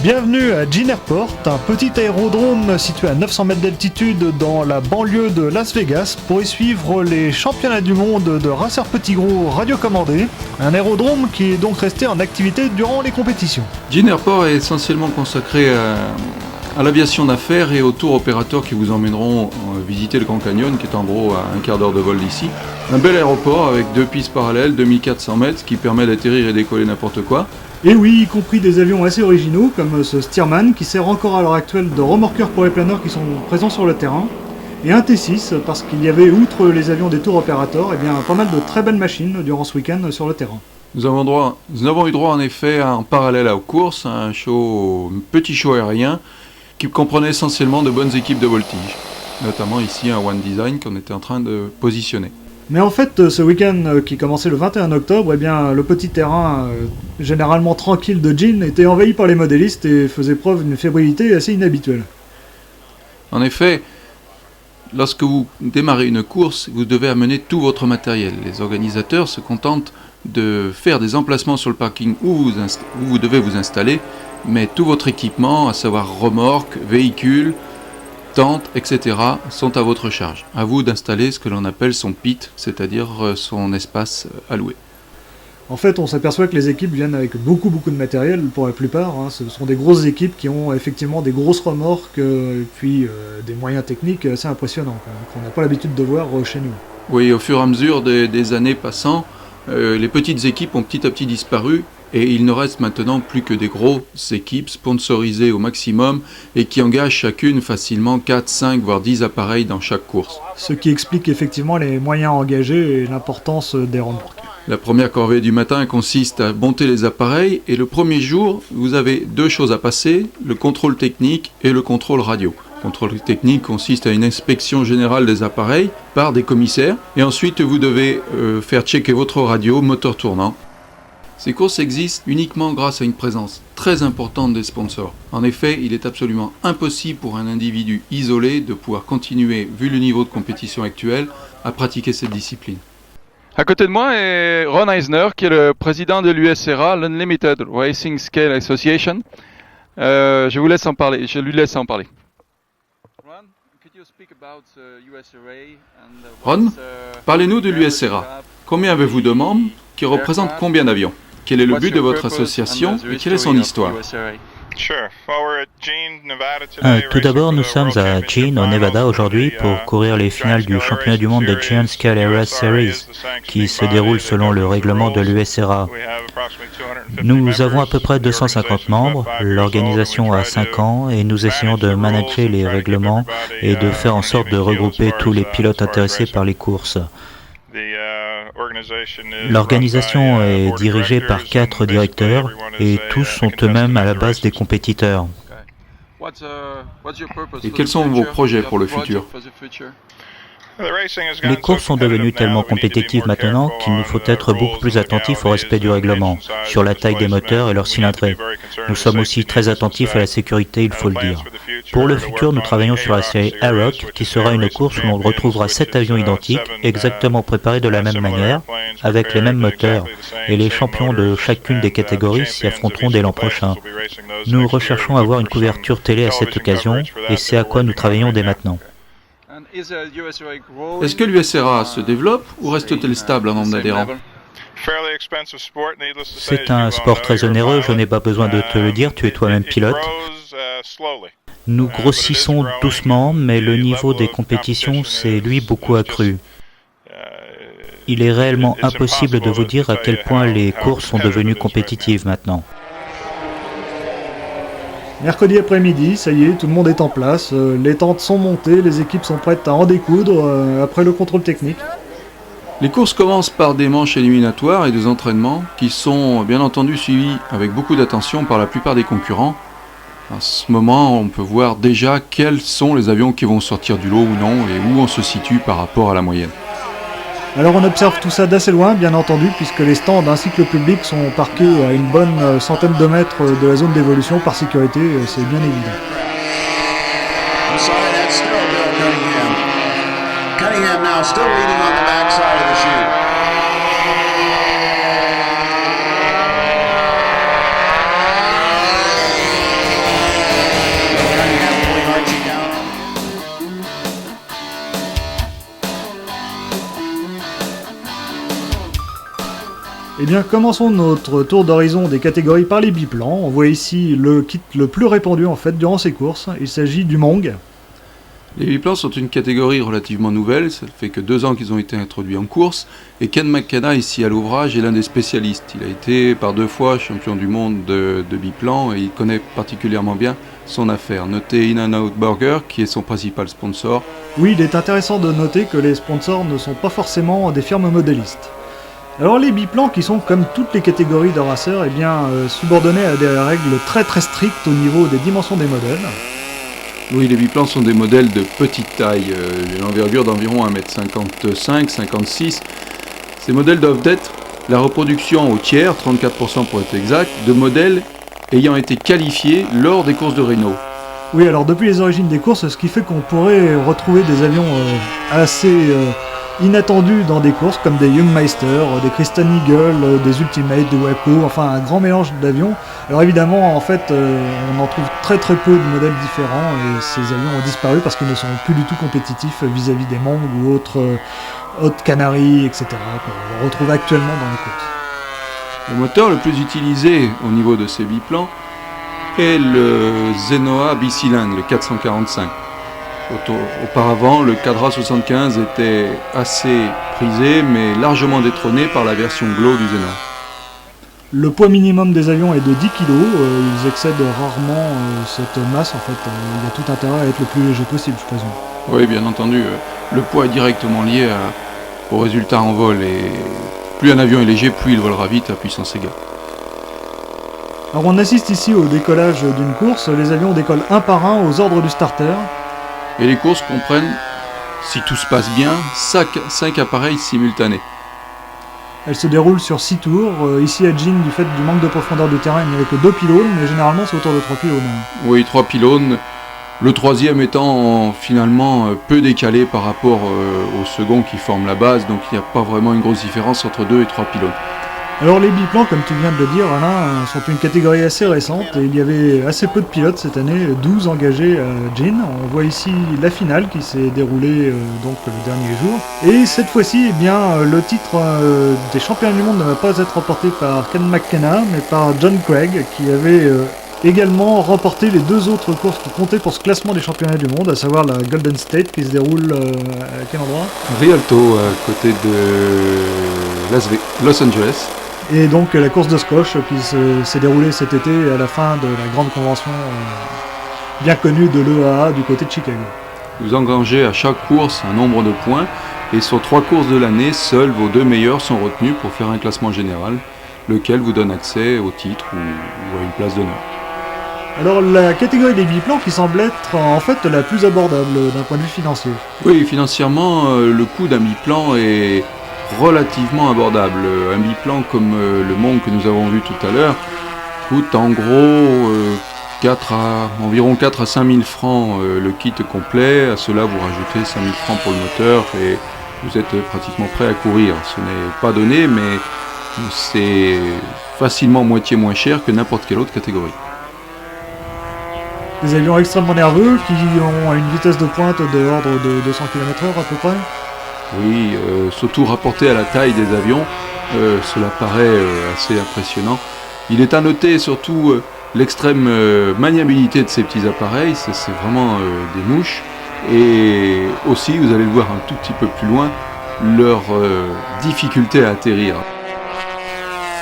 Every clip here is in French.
Bienvenue à Jean Airport, un petit aérodrome situé à 900 mètres d'altitude dans la banlieue de Las Vegas pour y suivre les championnats du monde de racer petit gros radiocommandé, un aérodrome qui est donc resté en activité durant les compétitions. Jean Airport est essentiellement consacré à l'aviation d'affaires et aux tours opérateurs qui vous emmèneront visiter le Grand Canyon, qui est en gros à un quart d'heure de vol d'ici. Un bel aéroport avec 2 pistes parallèles, 2400 mètres, qui permet d'atterrir et décoller n'importe quoi. Et oui, y compris des avions assez originaux comme ce Stearman qui sert encore à l'heure actuelle de remorqueur pour les planeurs qui sont présents sur le terrain. Et un T6 parce qu'il y avait, outre les avions des tours opérateurs, pas mal de très belles machines durant ce week-end sur le terrain. Nous avons eu droit en effet en parallèle aux courses à un petit show aérien qui comprenait essentiellement de bonnes équipes de voltige, notamment ici un One Design qu'on était en train de positionner. Mais en fait, ce week-end qui commençait le 21 octobre, le petit terrain généralement tranquille de Jean était envahi par les modélistes et faisait preuve d'une fébrilité assez inhabituelle. En effet, lorsque vous démarrez une course, vous devez amener tout votre matériel. Les organisateurs se contentent de faire des emplacements sur le parking où vous devez vous installer, mais tout votre équipement, à savoir remorque, véhicule, tentes, etc., sont à votre charge. À vous d'installer ce que l'on appelle son pit, c'est-à-dire son espace alloué. En fait, on s'aperçoit que les équipes viennent avec beaucoup de matériel pour la plupart. Ce sont des grosses équipes qui ont effectivement des grosses remorques et puis des moyens techniques assez impressionnants, qu'on n'a pas l'habitude de voir chez nous. Oui, au fur et à mesure des années passant, les petites équipes ont petit à petit disparu. Et il ne reste maintenant plus que des grosses équipes sponsorisées au maximum et qui engagent chacune facilement 4, 5 voire 10 appareils dans chaque course. Ce qui explique effectivement les moyens engagés et l'importance des remorques. La première corvée du matin consiste à monter les appareils et le premier jour, vous avez 2 choses à passer, le contrôle technique et le contrôle radio. Le contrôle technique consiste à une inspection générale des appareils par des commissaires et ensuite vous devez faire checker votre radio, moteur tournant. Ces courses existent uniquement grâce à une présence très importante des sponsors. En effet, il est absolument impossible pour un individu isolé de pouvoir continuer, vu le niveau de compétition actuel, à pratiquer cette discipline. À côté de moi est Ron Eisner, qui est le président de l'USRA, l'Unlimited Racing Scale Association. Je lui laisse en parler. Ron, parlez-nous de l'USRA. Combien avez-vous de membres qui représentent combien d'avions ? Quel est le but de votre association et quelle est son histoire ? Tout d'abord, nous sommes à Jean, au Nevada, aujourd'hui pour courir les finales du championnat du monde de Giant Scale Air Series, qui se déroule selon le règlement de l'USRA. Nous avons à peu près 250 membres, l'organisation a 5 ans et nous essayons de manager les règlements et de faire en sorte de regrouper tous les pilotes intéressés par les courses. L'organisation est dirigée par 4 directeurs et tous sont eux-mêmes à la base des compétiteurs. Et quels sont vos projets pour le futur ? Les courses sont devenues tellement compétitives maintenant qu'il nous faut être beaucoup plus attentifs au respect du règlement, sur la taille des moteurs et leur cylindrée. Nous sommes aussi très attentifs à la sécurité, il faut le dire. Pour le futur, nous travaillons sur la série Aroc, qui sera une course où l'on retrouvera 7 avions identiques, exactement préparés de la même manière, avec les mêmes moteurs, et les champions de chacune des catégories s'y affronteront dès l'an prochain. Nous recherchons à avoir une couverture télé à cette occasion, et c'est à quoi nous travaillons dès maintenant. Est-ce que l'USRA se développe ou reste-t-elle stable en nombre d'adhérents ? C'est un sport très onéreux, je n'ai pas besoin de te le dire, tu es toi-même pilote. Nous grossissons doucement, mais le niveau des compétitions s'est lui beaucoup accru. Il est réellement impossible de vous dire à quel point les courses sont devenues compétitives maintenant. Mercredi après-midi, ça y est, tout le monde est en place, les tentes sont montées, les équipes sont prêtes à en découdre après le contrôle technique. Les courses commencent par des manches éliminatoires et des entraînements qui sont bien entendu suivis avec beaucoup d'attention par la plupart des concurrents. À ce moment, on peut voir déjà quels sont les avions qui vont sortir du lot ou non et où on se situe par rapport à la moyenne. Alors on observe tout ça d'assez loin, bien entendu, puisque les stands ainsi que le public sont parqués à une bonne centaine de mètres de la zone d'évolution par sécurité, c'est bien évident. Cunningham now still leading on the backside of the chute. Eh bien, commençons notre tour d'horizon des catégories par les biplans. On voit ici le kit le plus répandu en fait durant ces courses. Il s'agit du Mong. Les biplans sont une catégorie relativement nouvelle, ça fait que 2 ans qu'ils ont été introduits en course, et Ken McKenna, ici à l'ouvrage, est l'un des spécialistes. Il a été par 2 fois champion du monde de biplan, et il connaît particulièrement bien son affaire. Notez In-N-Out Burger, qui est son principal sponsor. Oui, il est intéressant de noter que les sponsors ne sont pas forcément des firmes modélistes. Alors les biplans, qui sont comme toutes les catégories de racers, subordonnés à des règles très très strictes au niveau des dimensions des modèles. Oui, les biplans sont des modèles de petite taille, une envergure d'environ 1m55, 56. Ces modèles doivent être la reproduction au tiers, 34% pour être exact, de modèles ayant été qualifiés lors des courses de Renault. Oui, alors depuis les origines des courses, ce qui fait qu'on pourrait retrouver des avions assez inattendus dans des courses, comme des Youngmeister, des Christian Eagle, des Ultimate, des Waco, enfin un grand mélange d'avions. Alors évidemment, en fait, on en trouve très très peu de modèles différents, et ces avions ont disparu parce qu'ils ne sont plus du tout compétitifs vis-à-vis des Mong ou autres Haute Canary, etc., qu'on retrouve actuellement dans les courses. Le moteur le plus utilisé au niveau de ces biplans est le Zenoa Bicilan, le 445. Auparavant, le Cadra 75 était assez prisé, mais largement détrôné par la version Glow du Zenoa. Le poids minimum des avions est de 10 kg, ils excèdent rarement cette masse, en fait, il y a tout intérêt à être le plus léger possible, je présume. Oui, bien entendu, le poids est directement lié au résultat en vol, et plus un avion est léger, plus il volera vite à puissance égale. Alors on assiste ici au décollage d'une course, les avions décollent un par un aux ordres du starter. Et les courses comprennent, si tout se passe bien, 5 appareils simultanés. Elles se déroulent sur 6 tours. Ici à Jean, du fait du manque de profondeur de terrain, il n'y avait que 2 pylônes, mais généralement c'est autour de 3 pylônes. Oui, 3 pylônes, le troisième étant finalement peu décalé par rapport au second qui forme la base, donc il n'y a pas vraiment une grosse différence entre 2 et 3 pylônes. Alors les biplans, comme tu viens de le dire Alain, sont une catégorie assez récente, et il y avait assez peu de pilotes cette année, 12 engagés à Jean. On voit ici la finale qui s'est déroulée donc le dernier jour. Et cette fois-ci, le titre des champions du monde ne va pas être remporté par Ken McKenna, mais par John Craig, qui avait également remporté les 2 autres courses qui comptaient pour ce classement des championnats du monde, à savoir la Golden State qui se déroule à quel endroit ? Rialto, à côté de Los Angeles. Et donc la course de squash qui s'est déroulée cet été à la fin de la grande convention bien connue de l'EAA du côté de Chicago. Vous engrangez à chaque course un nombre de points, et sur 3 courses de l'année, seuls vos 2 meilleurs sont retenus pour faire un classement général, lequel vous donne accès au titre ou à une place d'honneur. Alors la catégorie des biplans qui semble être en fait la plus abordable d'un point de vue financier. Oui, financièrement, le coût d'un biplan est relativement abordable. Un biplan comme le Mong que nous avons vu tout à l'heure coûte en gros environ 4 à 5 000 francs le kit complet. À cela vous rajoutez 5 000 francs pour le moteur et vous êtes pratiquement prêt à courir. Ce n'est pas donné, mais c'est facilement moitié moins cher que n'importe quelle autre catégorie. Des avions extrêmement nerveux qui ont une vitesse de pointe de l'ordre de 200 km/h à peu près. Oui, surtout rapporté à la taille des avions, cela paraît assez impressionnant. Il est à noter surtout l'extrême maniabilité de ces petits appareils, c'est vraiment des mouches. Et aussi, vous allez le voir un tout petit peu plus loin, leur difficulté à atterrir.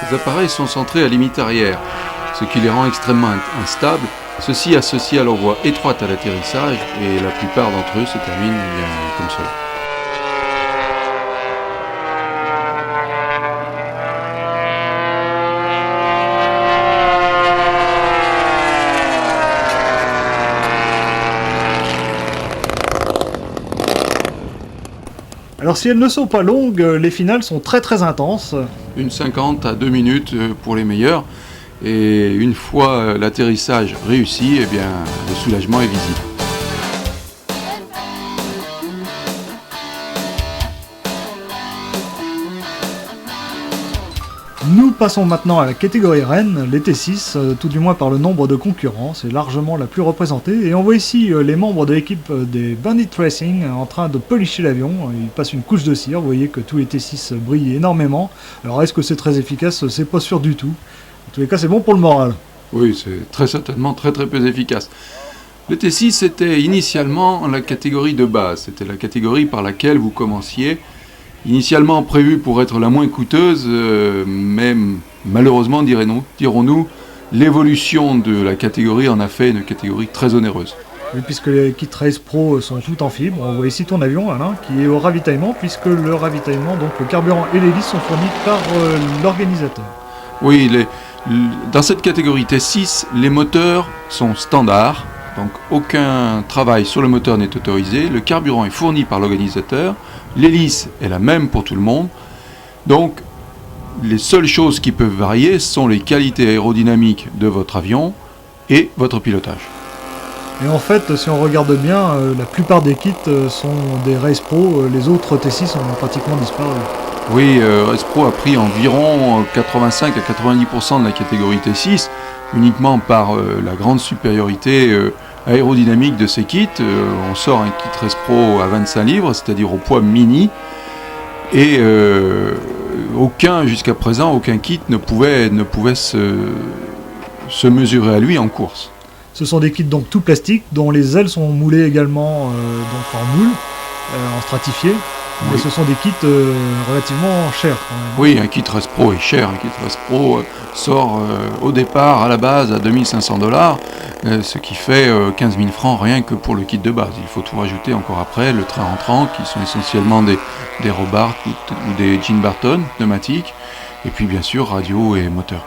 Ces appareils sont centrés à limite arrière, ce qui les rend extrêmement instables. Ceci associé à leur voie étroite à l'atterrissage, et la plupart d'entre eux se terminent comme cela. Alors si elles ne sont pas longues, les finales sont très très intenses. Une 50 à 2 minutes pour les meilleurs. Et une fois l'atterrissage réussi, eh bien, le soulagement est visible. Nous passons maintenant à la catégorie reine, les T6, tout du moins par le nombre de concurrents, c'est largement la plus représentée. Et on voit ici les membres de l'équipe des Bandit Racing en train de polisher l'avion. Ils passent une couche de cire, vous voyez que tous les T6 brillent énormément. Alors est-ce que c'est très efficace? C'est pas sûr du tout. En tous les cas, c'est bon pour le moral. Oui, c'est très certainement très peu efficace. Le T6 c'était initialement la catégorie de base, c'était la catégorie par laquelle vous commenciez. Initialement prévue pour être la moins coûteuse, mais malheureusement, dirons-nous, l'évolution de la catégorie en a fait une catégorie très onéreuse. Oui, puisque les kits Race Pro sont tout en fibre. On voit ici ton avion, Alain, qui est au ravitaillement, puisque le ravitaillement, donc le carburant et l'hélice sont fournis par l'organisateur. Oui, dans cette catégorie T6, les moteurs sont standards, donc aucun travail sur le moteur n'est autorisé, le carburant est fourni par l'organisateur, l'hélice est la même pour tout le monde, donc les seules choses qui peuvent varier sont les qualités aérodynamiques de votre avion et votre pilotage. Et en fait, si on regarde bien, la plupart des kits sont des Race Pro, les autres T6 ont pratiquement disparu. Oui, Race Pro a pris environ 85 à 90% de la catégorie T6, uniquement par la grande supériorité aérodynamique de ces kits. On sort un kit Race Pro à 25 livres, c'est-à-dire au poids mini, et jusqu'à présent, aucun kit ne pouvait se mesurer à lui en course. Ce sont des kits donc tout plastique, dont les ailes sont moulées également donc en moule, en stratifié. Mais Oui. ce sont des kits relativement chers quand même. Oui, un kit Race Pro est cher. Un kit Race Pro sort au départ, à la base, à 2500$, ce qui fait 15 000 francs rien que pour le kit de base. Il faut tout rajouter encore après, le train entrant, qui sont essentiellement des Robarth ou des Jean Barton pneumatiques, et puis bien sûr radio et moteur.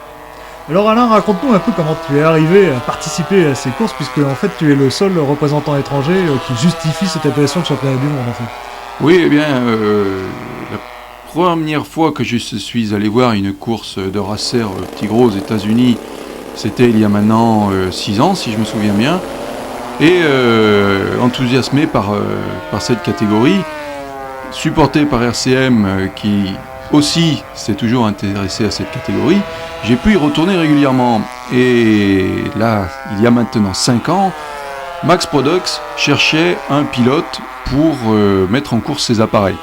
Alors Alain, raconte-nous un peu comment tu es arrivé à participer à ces courses, puisque en fait tu es le seul représentant étranger qui justifie cette appellation de championnat du monde en fait. Oui, eh bien, la première fois que je suis allé voir une course de racer Tigre aux États-Unis, c'était il y a maintenant 6 ans, si je me souviens bien, et enthousiasmé par cette catégorie, supporté par RCM qui aussi s'est toujours intéressé à cette catégorie, j'ai pu y retourner régulièrement. Et là, il y a maintenant 5 ans, Max Products cherchait un pilote pour mettre en course ses appareils.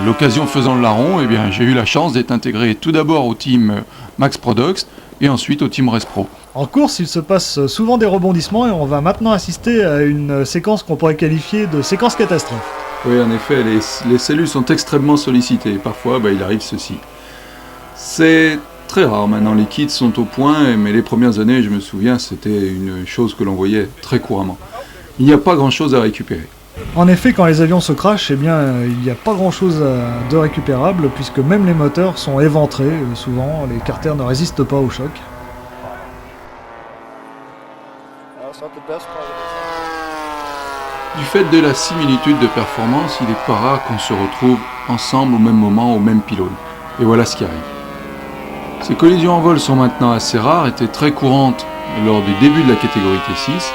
L'occasion faisant le larron, eh bien, j'ai eu la chance d'être intégré tout d'abord au team Max Products et ensuite au team Race Pro. En course, il se passe souvent des rebondissements et on va maintenant assister à une séquence qu'on pourrait qualifier de séquence catastrophe. Oui, en effet, les cellules sont extrêmement sollicitées. Parfois, il arrive ceci. C'est très rare maintenant, les kits sont au point, mais les premières années, je me souviens, c'était une chose que l'on voyait très couramment. Il n'y a pas grand-chose à récupérer. En effet, quand les avions se crashent, eh bien, il n'y a pas grand-chose de récupérable, puisque même les moteurs sont éventrés. Souvent, les carters ne résistent pas au choc. Du fait de la similitude de performance, il n'est pas rare qu'on se retrouve ensemble au même moment, au même pylône. Et voilà ce qui arrive. Ces collisions en vol sont maintenant assez rares, étaient très courantes lors du début de la catégorie T6.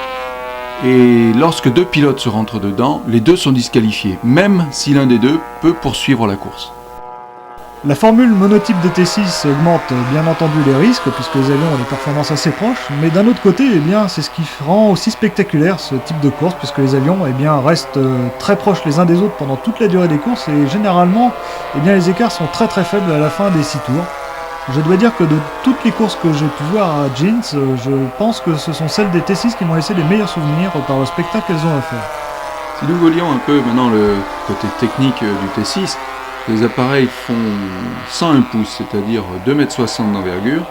Et lorsque deux pilotes se rentrent dedans, les deux sont disqualifiés, même si l'un des deux peut poursuivre la course. La formule monotype de T6 augmente bien entendu les risques, puisque les avions ont des performances assez proches, mais d'un autre côté, eh bien, c'est ce qui rend aussi spectaculaire ce type de course, puisque les avions eh bien, restent très proches les uns des autres pendant toute la durée des courses, et généralement, eh bien, les écarts sont très très faibles à la fin des 6 tours. Je dois dire que de toutes les courses que j'ai pu voir à Jeans, je pense que ce sont celles des T6 qui m'ont laissé les meilleurs souvenirs par le spectacle qu'elles ont offert. Si nous volions un peu maintenant le côté technique du T6, les appareils font 101 pouces, c'est-à-dire 2,60 m d'envergure.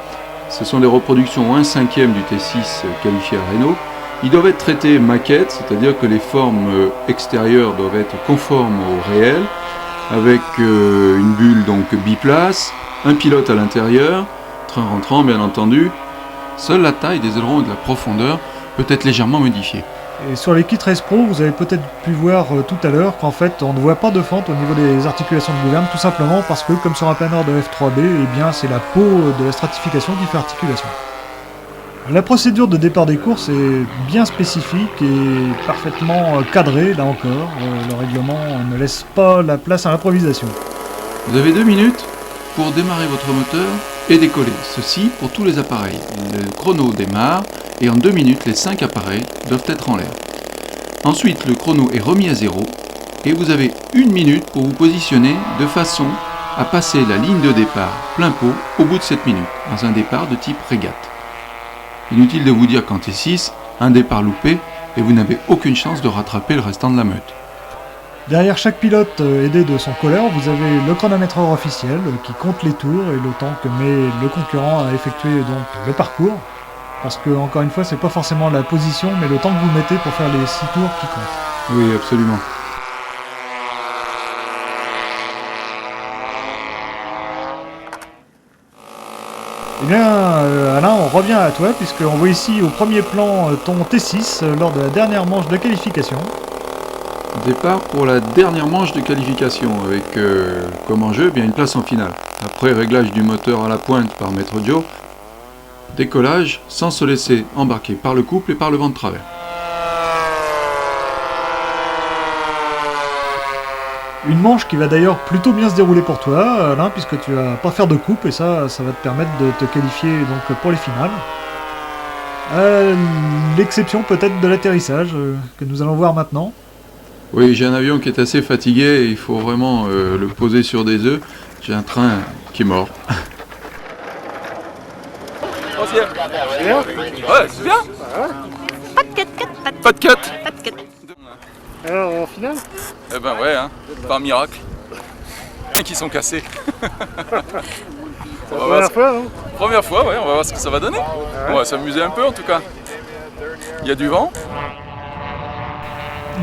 Ce sont des reproductions 1/5 du T6 qualifié à Renault. Ils doivent être traités maquette, c'est-à-dire que les formes extérieures doivent être conformes au réel, avec une bulle donc biplace, un pilote à l'intérieur, train rentrant bien entendu. Seule la taille des ailerons et de la profondeur peut être légèrement modifiée. Et sur les kits Race Pro, vous avez peut-être pu voir tout à l'heure qu'en fait on ne voit pas de fente au niveau des articulations de gouverne, tout simplement parce que comme sur un planeur de F3B, eh bien c'est la peau de la stratification qui fait articulation. La procédure de départ des courses est bien spécifique et parfaitement cadrée, là encore. Le règlement ne laisse pas la place à l'improvisation. Vous avez 2 minutes pour démarrer votre moteur et décoller. Ceci pour tous les appareils. Le chrono démarre et en 2 minutes, les 5 appareils doivent être en l'air. Ensuite, le chrono est remis à 0 et vous avez 1 minute pour vous positionner de façon à passer la ligne de départ plein pot au bout de 7 minutes, dans un départ de type régate. Inutile de vous dire qu'en T6, un départ loupé et vous n'avez aucune chance de rattraper le restant de la meute. Derrière chaque pilote aidé de son colleur, vous avez le chronométreur officiel qui compte les tours et le temps que met le concurrent à effectuer donc le parcours. Parce que, encore une fois, c'est pas forcément la position, mais le temps que vous mettez pour faire les 6 tours qui compte. Oui, absolument. Eh bien, Alain, on revient à toi, puisqu'on voit ici au premier plan ton T6 lors de la dernière manche de qualification. Départ pour la dernière manche de qualification, avec comme enjeu bien une place en finale. Après réglage du moteur à la pointe par Maître Joe, décollage sans se laisser embarquer par le couple et par le vent de travers. Une manche qui va d'ailleurs plutôt bien se dérouler pour toi, Alain, puisque tu vas pas faire de coupe, et ça va te permettre de te qualifier donc pour les finales. L'exception peut-être de l'atterrissage, que nous allons voir maintenant. Oui, j'ai un avion qui est assez fatigué, et il faut vraiment le poser sur des œufs. J'ai un train qui est mort. Troisième. Ouais, c'est bien. Pas de cut. Alors, en finale Eh ben ouais, hein. Par miracle. Qui sont cassés. C'est la première fois, non? Première fois, ouais, on va voir ce que ça va donner. On va s'amuser un peu en tout cas. Il y a du vent.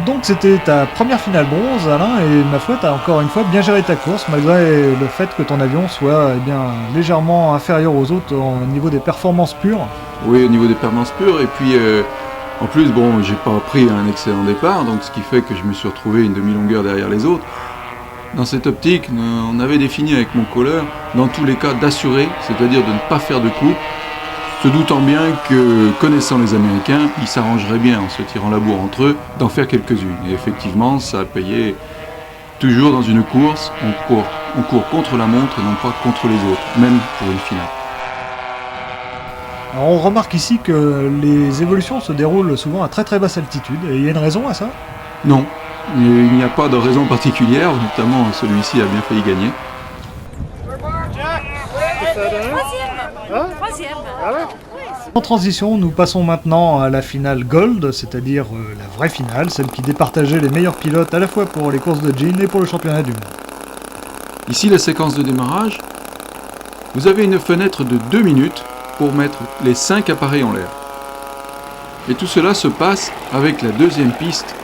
Donc c'était ta première finale bronze, Alain, et ma foi, t'as encore une fois bien géré ta course, malgré le fait que ton avion soit légèrement inférieur aux autres au niveau des performances pures. Oui, au niveau des performances pures, et puis en plus, bon, j'ai pas pris un excellent départ, donc ce qui fait que je me suis retrouvé une demi-longueur derrière les autres. Dans cette optique, on avait défini avec mon colleur, dans tous les cas, d'assurer, c'est-à-dire de ne pas faire de coupe, se doutant bien que, connaissant les Américains, ils s'arrangeraient bien en se tirant la bourre entre eux d'en faire quelques-unes. Et effectivement, ça a payé. Toujours dans une course, on court contre la montre et non pas contre les autres, même pour une finale. Alors on remarque ici que les évolutions se déroulent souvent à très très basse altitude, et il y a une raison à ça? Non, il n'y a pas de raison particulière, notamment celui-ci a bien failli gagner. Troisième. En transition, nous passons maintenant à la finale Gold, c'est-à-dire la vraie finale, celle qui départageait les meilleurs pilotes à la fois pour les courses de jean et pour le championnat du monde. Ici, la séquence de démarrage, vous avez une fenêtre de 2 minutes pour mettre les 5 appareils en l'air. Et tout cela se passe avec la deuxième piste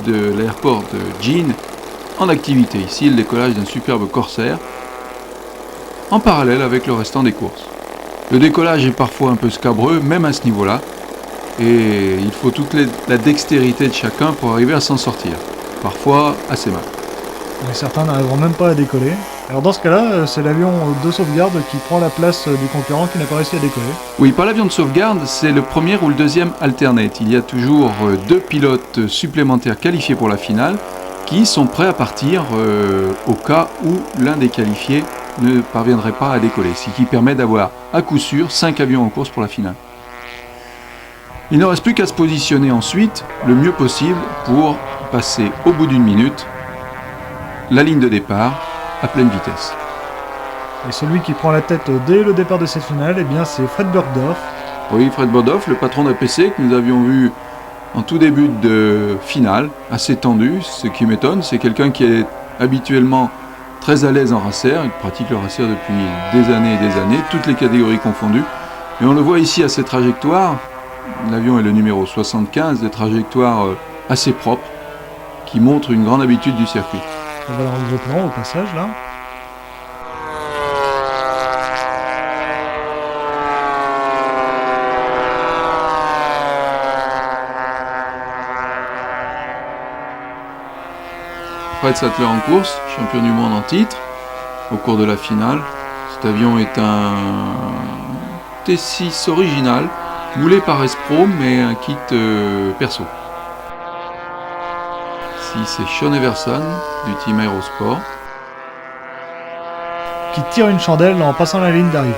de l'aéroport de Jean en activité. Ici, le décollage d'un superbe Corsair en parallèle avec le restant des courses. Le décollage est parfois un peu scabreux, même à ce niveau-là, et il faut toute la dextérité de chacun pour arriver à s'en sortir. Parfois, assez mal. Mais certains n'arriveront même pas à décoller. Alors dans ce cas-là, c'est l'avion de sauvegarde qui prend la place du concurrent qui n'a pas réussi à décoller. Oui, pas l'avion de sauvegarde, c'est le premier ou le deuxième alternate. Il y a toujours 2 pilotes supplémentaires qualifiés pour la finale qui sont prêts à partir au cas où l'un des qualifiés ne parviendrait pas à décoller, ce qui permet d'avoir à coup sûr 5 avions en course pour la finale. Il ne reste plus qu'à se positionner ensuite le mieux possible pour passer au bout d'une minute la ligne de départ à pleine vitesse. Et celui qui prend la tête dès le départ de cette finale, eh bien c'est Fred Burgdorf. Oui, Fred Burgdorf, le patron d'APC que nous avions vu en tout début de finale, assez tendu. Ce qui m'étonne, c'est quelqu'un qui est habituellement très à l'aise en racer, il pratique le racer depuis des années et des années, toutes les catégories confondues. Et on le voit ici à ses trajectoires, l'avion est le numéro 75, des trajectoires assez propres, qui montrent une grande habitude du circuit. On va dans le gros plan au passage là. Fred Sattler en course, champion du monde en titre, au cours de la finale. Cet avion est un T6 original, moulé par Espro, mais un kit perso. Ici, c'est Sean Everson, du team Aerosport. Qui tire une chandelle en passant la ligne d'arrivée.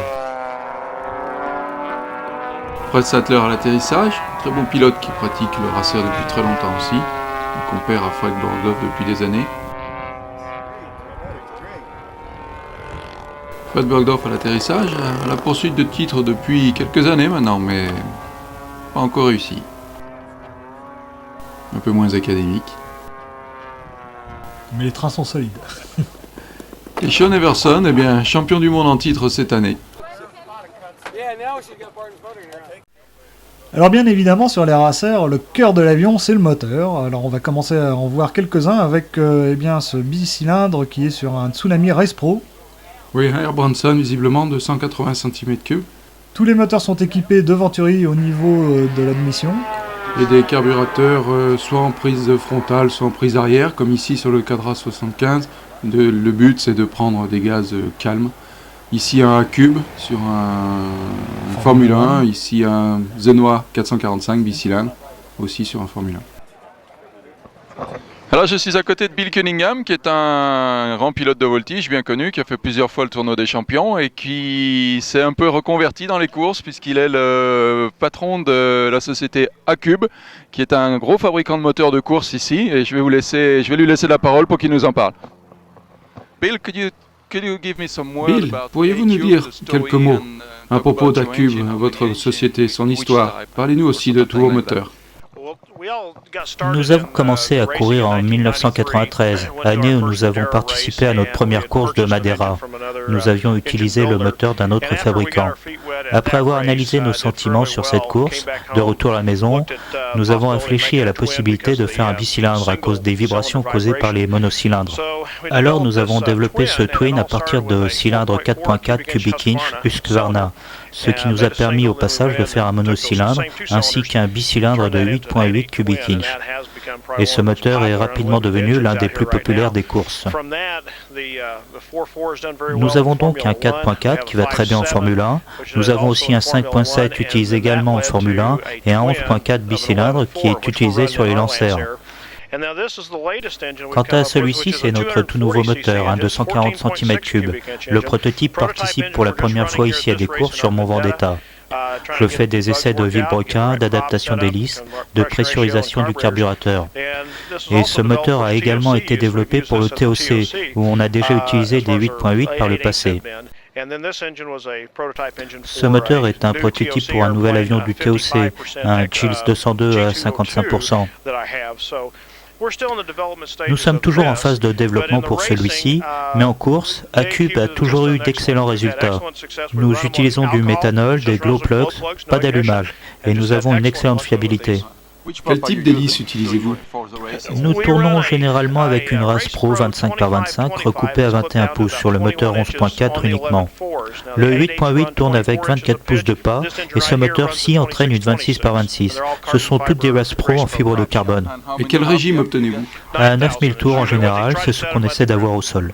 Fred Sattler à l'atterrissage, très bon pilote qui pratique le racer depuis très longtemps aussi, compère à Fred Bergdorf depuis des années. Fred Bergdorf à l'atterrissage, à la poursuite de titres depuis quelques années maintenant, mais pas encore réussi. Un peu moins académique. Mais les trains sont solides. Et Sean Everson, eh bien, champion du monde en titre cette année. Alors bien évidemment, sur les racers, le cœur de l'avion, c'est le moteur. Alors on va commencer à en voir quelques-uns avec eh bien, ce bicylindre qui est sur un Tsunami Race Pro. Oui, Air Branson, visiblement de 180 cm3. Tous les moteurs sont équipés de Venturi au niveau de l'admission. Et des carburateurs soit en prise frontale, soit en prise arrière, comme ici sur le Cadra 75. Le but, c'est de prendre des gaz calmes. Ici un A-Cube sur un Formule 1, ici un Zenois 445 bicylindre, aussi sur un Formule 1. Alors je suis à côté de Bill Cunningham, qui est un grand pilote de voltige bien connu, qui a fait plusieurs fois le tournoi des champions et qui s'est un peu reconverti dans les courses puisqu'il est le patron de la société A-Cube, qui est un gros fabricant de moteurs de course ici. Et je vais lui laisser la parole pour qu'il nous en parle. Bill, Bill, pourriez-vous nous dire quelques mots à propos d'A-Cube, votre société, son histoire? Parlez-nous aussi de tous vos moteurs. Nous avons commencé à courir en 1993, année où nous avons participé à notre première course de Madeira. Nous avions utilisé le moteur d'un autre fabricant. Après avoir analysé nos sentiments sur cette course, de retour à la maison, nous avons réfléchi à la possibilité de faire un bicylindre à cause des vibrations causées par les monocylindres. Alors nous avons développé ce twin à partir de cylindres 4.4 cubic inch Husqvarna, ce qui nous a permis au passage de faire un monocylindre ainsi qu'un bicylindre de 8.8 cubic inch. Et ce moteur est rapidement devenu l'un des plus populaires des courses. Nous avons donc un 4.4 qui va très bien en Formule 1. Nous avons aussi un 5.7 utilisé également en Formule 1 et un 11.4 bicylindre qui est utilisé sur les lancers. Quant à celui-ci, c'est notre tout nouveau moteur, un 240 cm3. Le prototype participe pour la première fois ici à des courses sur Mont Vendetta. Je fais des essais de vilebrequin, d'adaptation d'hélice, de pressurisation du carburateur. Et ce moteur a également été développé pour le TOC, où on a déjà utilisé des 8.8 par le passé. Ce moteur est un prototype pour un nouvel avion du TOC, un Chills 202 à 55%. Nous sommes toujours en phase de développement pour celui-ci, mais en course, A-Cube a toujours eu d'excellents résultats. Nous utilisons du méthanol, des glow plugs, pas d'allumage, et nous avons une excellente fiabilité. Quel type d'hélice utilisez-vous? Nous tournons généralement avec une Race Pro 25 par 25 recoupée à 21 pouces sur le moteur 11.4 uniquement. Le 8.8 tourne avec 24 pouces de pas et ce moteur-ci entraîne une 26 par 26. Ce sont toutes des Race Pro en fibre de carbone. Et quel régime obtenez-vous? À 9000 tours en général, c'est ce qu'on essaie d'avoir au sol.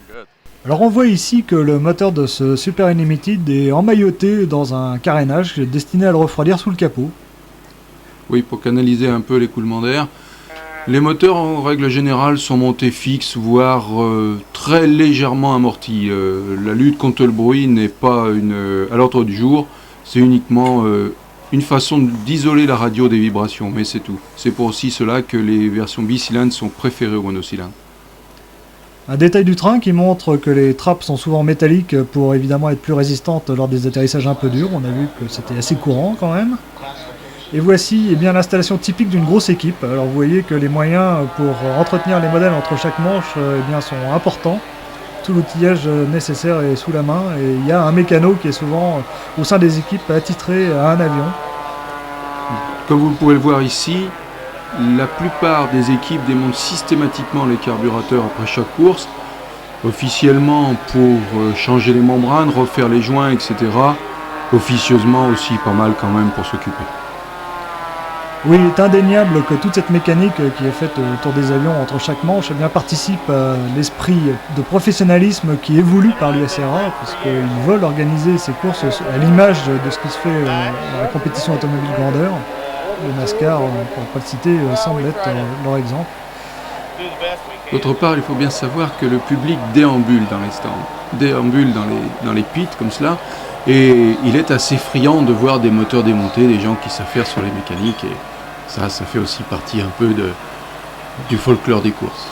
Alors on voit ici que le moteur de ce Super Unlimited est emmailloté dans un carénage destiné à le refroidir sous le capot. Oui, pour canaliser un peu l'écoulement d'air. Les moteurs, en règle générale, sont montés fixes, voire très légèrement amortis. La lutte contre le bruit n'est pas à l'ordre du jour, c'est uniquement une façon d'isoler la radio des vibrations, mais c'est tout. C'est pour aussi cela que les versions bicylindres sont préférées aux monocylindres. Un détail du train qui montre que les trappes sont souvent métalliques pour évidemment être plus résistantes lors des atterrissages un peu durs. On a vu que c'était assez courant quand même. Et voici bien l'installation typique d'une grosse équipe. Alors vous voyez que les moyens pour entretenir les modèles entre chaque manche sont importants. Tout l'outillage nécessaire est sous la main et il y a un mécano qui est souvent au sein des équipes attitré à un avion. Comme vous pouvez le voir ici, la plupart des équipes démontent systématiquement les carburateurs après chaque course, officiellement pour changer les membranes, refaire les joints, etc. Officieusement aussi pas mal quand même pour s'occuper. Oui, il est indéniable que toute cette mécanique qui est faite autour des avions entre chaque manche participe à l'esprit de professionnalisme qui est voulu par l'USRA, puisqu'ils veulent organiser ces courses à l'image de ce qui se fait dans la compétition automobile grandeur. Le NASCAR, pour ne pas le citer, semble être leur exemple. D'autre part, il faut bien savoir que le public déambule dans les stands, déambule dans les pits comme cela, Et il est assez friand de voir des moteurs démontés, des gens qui savent faire sur les mécaniques, et ça fait aussi partie un peu du folklore des courses.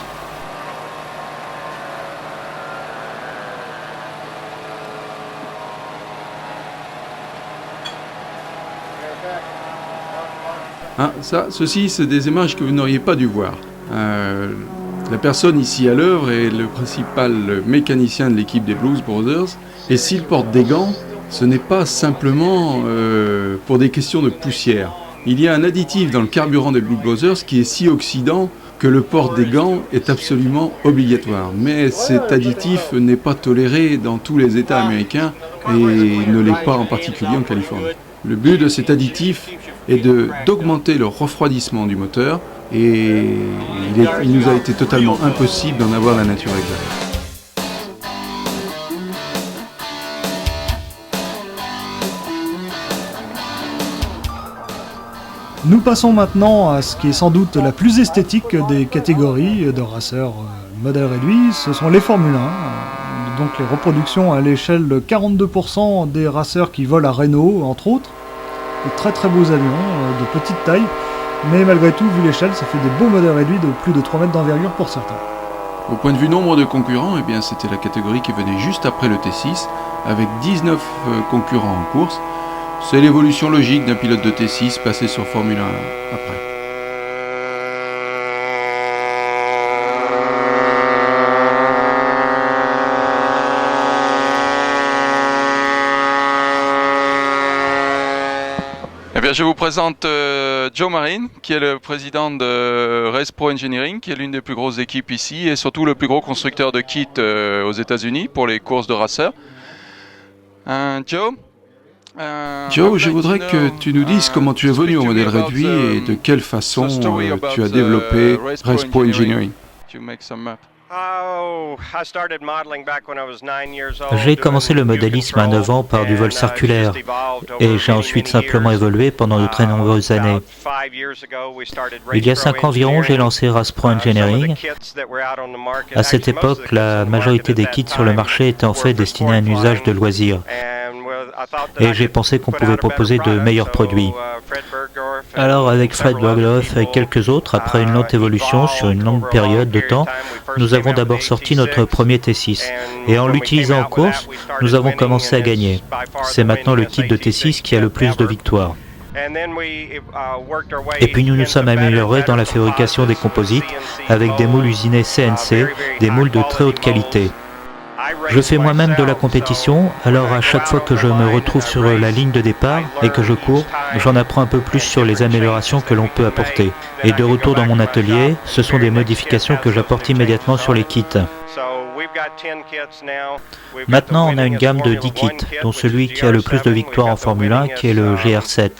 Ah, ceci, c'est des images que vous n'auriez pas dû voir. La personne ici à l'œuvre est le principal mécanicien de l'équipe des Blues Brothers, et s'il porte des gants, ce n'est pas simplement pour des questions de poussière. Il y a un additif dans le carburant des Blues Brothers qui est si oxydant que le port des gants est absolument obligatoire. Mais cet additif n'est pas toléré dans tous les États américains et ne l'est pas en particulier en Californie. Le but de cet additif est d'augmenter le refroidissement du moteur et il nous a été totalement impossible d'en avoir la nature exacte. Nous passons maintenant à ce qui est sans doute la plus esthétique des catégories de raceurs modèle réduit, ce sont les Formule 1, donc les reproductions à l'échelle de 42% des raceurs qui volent à Renault, entre autres, de très très beaux avions, de petite taille, mais malgré tout, vu l'échelle, ça fait des beaux modèles réduits de plus de 3 mètres d'envergure pour certains. Au point de vue nombre de concurrents, eh bien, c'était la catégorie qui venait juste après le T6, avec 19 concurrents en course. C'est l'évolution logique d'un pilote de T6 passé sur Formule 1 après. Eh bien, je vous présente Joe Marine, qui est le président de Race Pro Engineering, qui est l'une des plus grosses équipes ici et surtout le plus gros constructeur de kits aux États-Unis pour les courses de racers. Joe, je voudrais que tu nous dises comment tu es venu au modèle réduit et de quelle façon tu as développé Race Pro Engineering. J'ai commencé le modélisme à 9 ans par du vol circulaire et j'ai ensuite simplement évolué pendant de très nombreuses années. Il y a 5 ans environ, j'ai lancé Race Pro Engineering. À cette époque, la majorité des kits sur le marché étaient en fait destinés à un usage de loisir. Et j'ai pensé qu'on pouvait proposer de meilleurs produits. Alors avec Fred Bergdorf et quelques autres, après une lente évolution sur une longue période de temps, nous avons d'abord sorti notre premier T6. Et en l'utilisant en course, nous avons commencé à gagner. C'est maintenant le kit de T6 qui a le plus de victoires. Et puis nous nous sommes améliorés dans la fabrication des composites avec des moules usinés CNC, des moules de très haute qualité. Je fais moi-même de la compétition, alors à chaque fois que je me retrouve sur la ligne de départ et que je cours, j'en apprends un peu plus sur les améliorations que l'on peut apporter. Et de retour dans mon atelier, ce sont des modifications que j'apporte immédiatement sur les kits. Maintenant, on a une gamme de 10 kits, dont celui qui a le plus de victoires en Formule 1, qui est le GR7.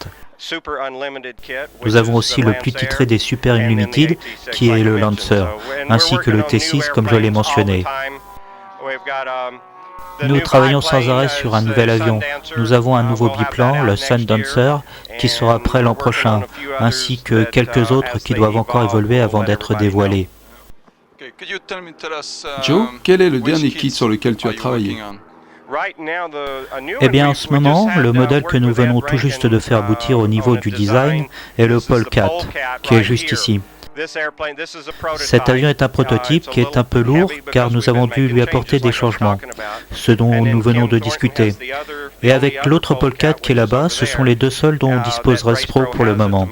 Nous avons aussi le plus titré des Super Unlimited, qui est le Lancer, ainsi que le T6, comme je l'ai mentionné. Nous travaillons sans arrêt sur un nouvel avion. Nous avons un nouveau biplan, le Sundancer, qui sera prêt l'an prochain, ainsi que quelques autres qui doivent encore évoluer avant d'être dévoilés. Joe, quel est le dernier kit sur lequel tu as travaillé? Eh bien, en ce moment, le modèle que nous venons tout juste de faire aboutir au niveau du design est le Polecat, qui est juste ici. Cet avion est un prototype qui est un peu lourd car nous avons dû lui apporter des changements, ce dont nous venons de discuter. Et avec l'autre Polecat qui est là-bas, ce sont les deux seuls dont dispose Race Pro pour le moment.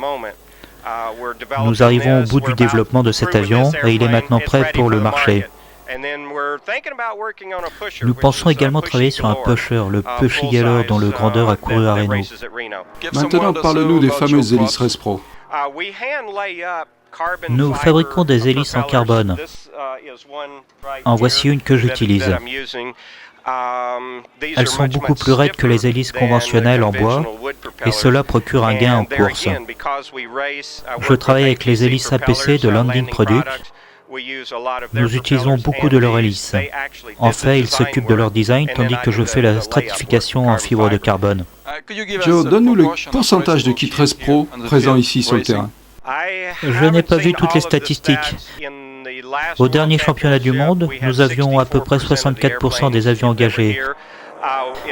Nous arrivons au bout du développement de cet avion et il est maintenant prêt pour le marché. Nous pensons également travailler sur un pusher, le Pushy Geller dont le grandeur a couru à Reno. Maintenant, parle-nous des fameuses hélices Race Pro. Nous fabriquons des hélices en carbone. En voici une que j'utilise. Elles sont beaucoup plus raides que les hélices conventionnelles en bois et cela procure un gain en course. Je travaille avec les hélices APC de Landing Product. Nous utilisons beaucoup de leurs hélices. En fait, ils s'occupent de leur design tandis que je fais la stratification en fibre de carbone. Joe, donne-nous le pourcentage de kits Race Pro présents ici sur le terrain. Je n'ai pas vu toutes les statistiques. Au dernier championnat du monde, nous avions à peu près 64% des avions engagés.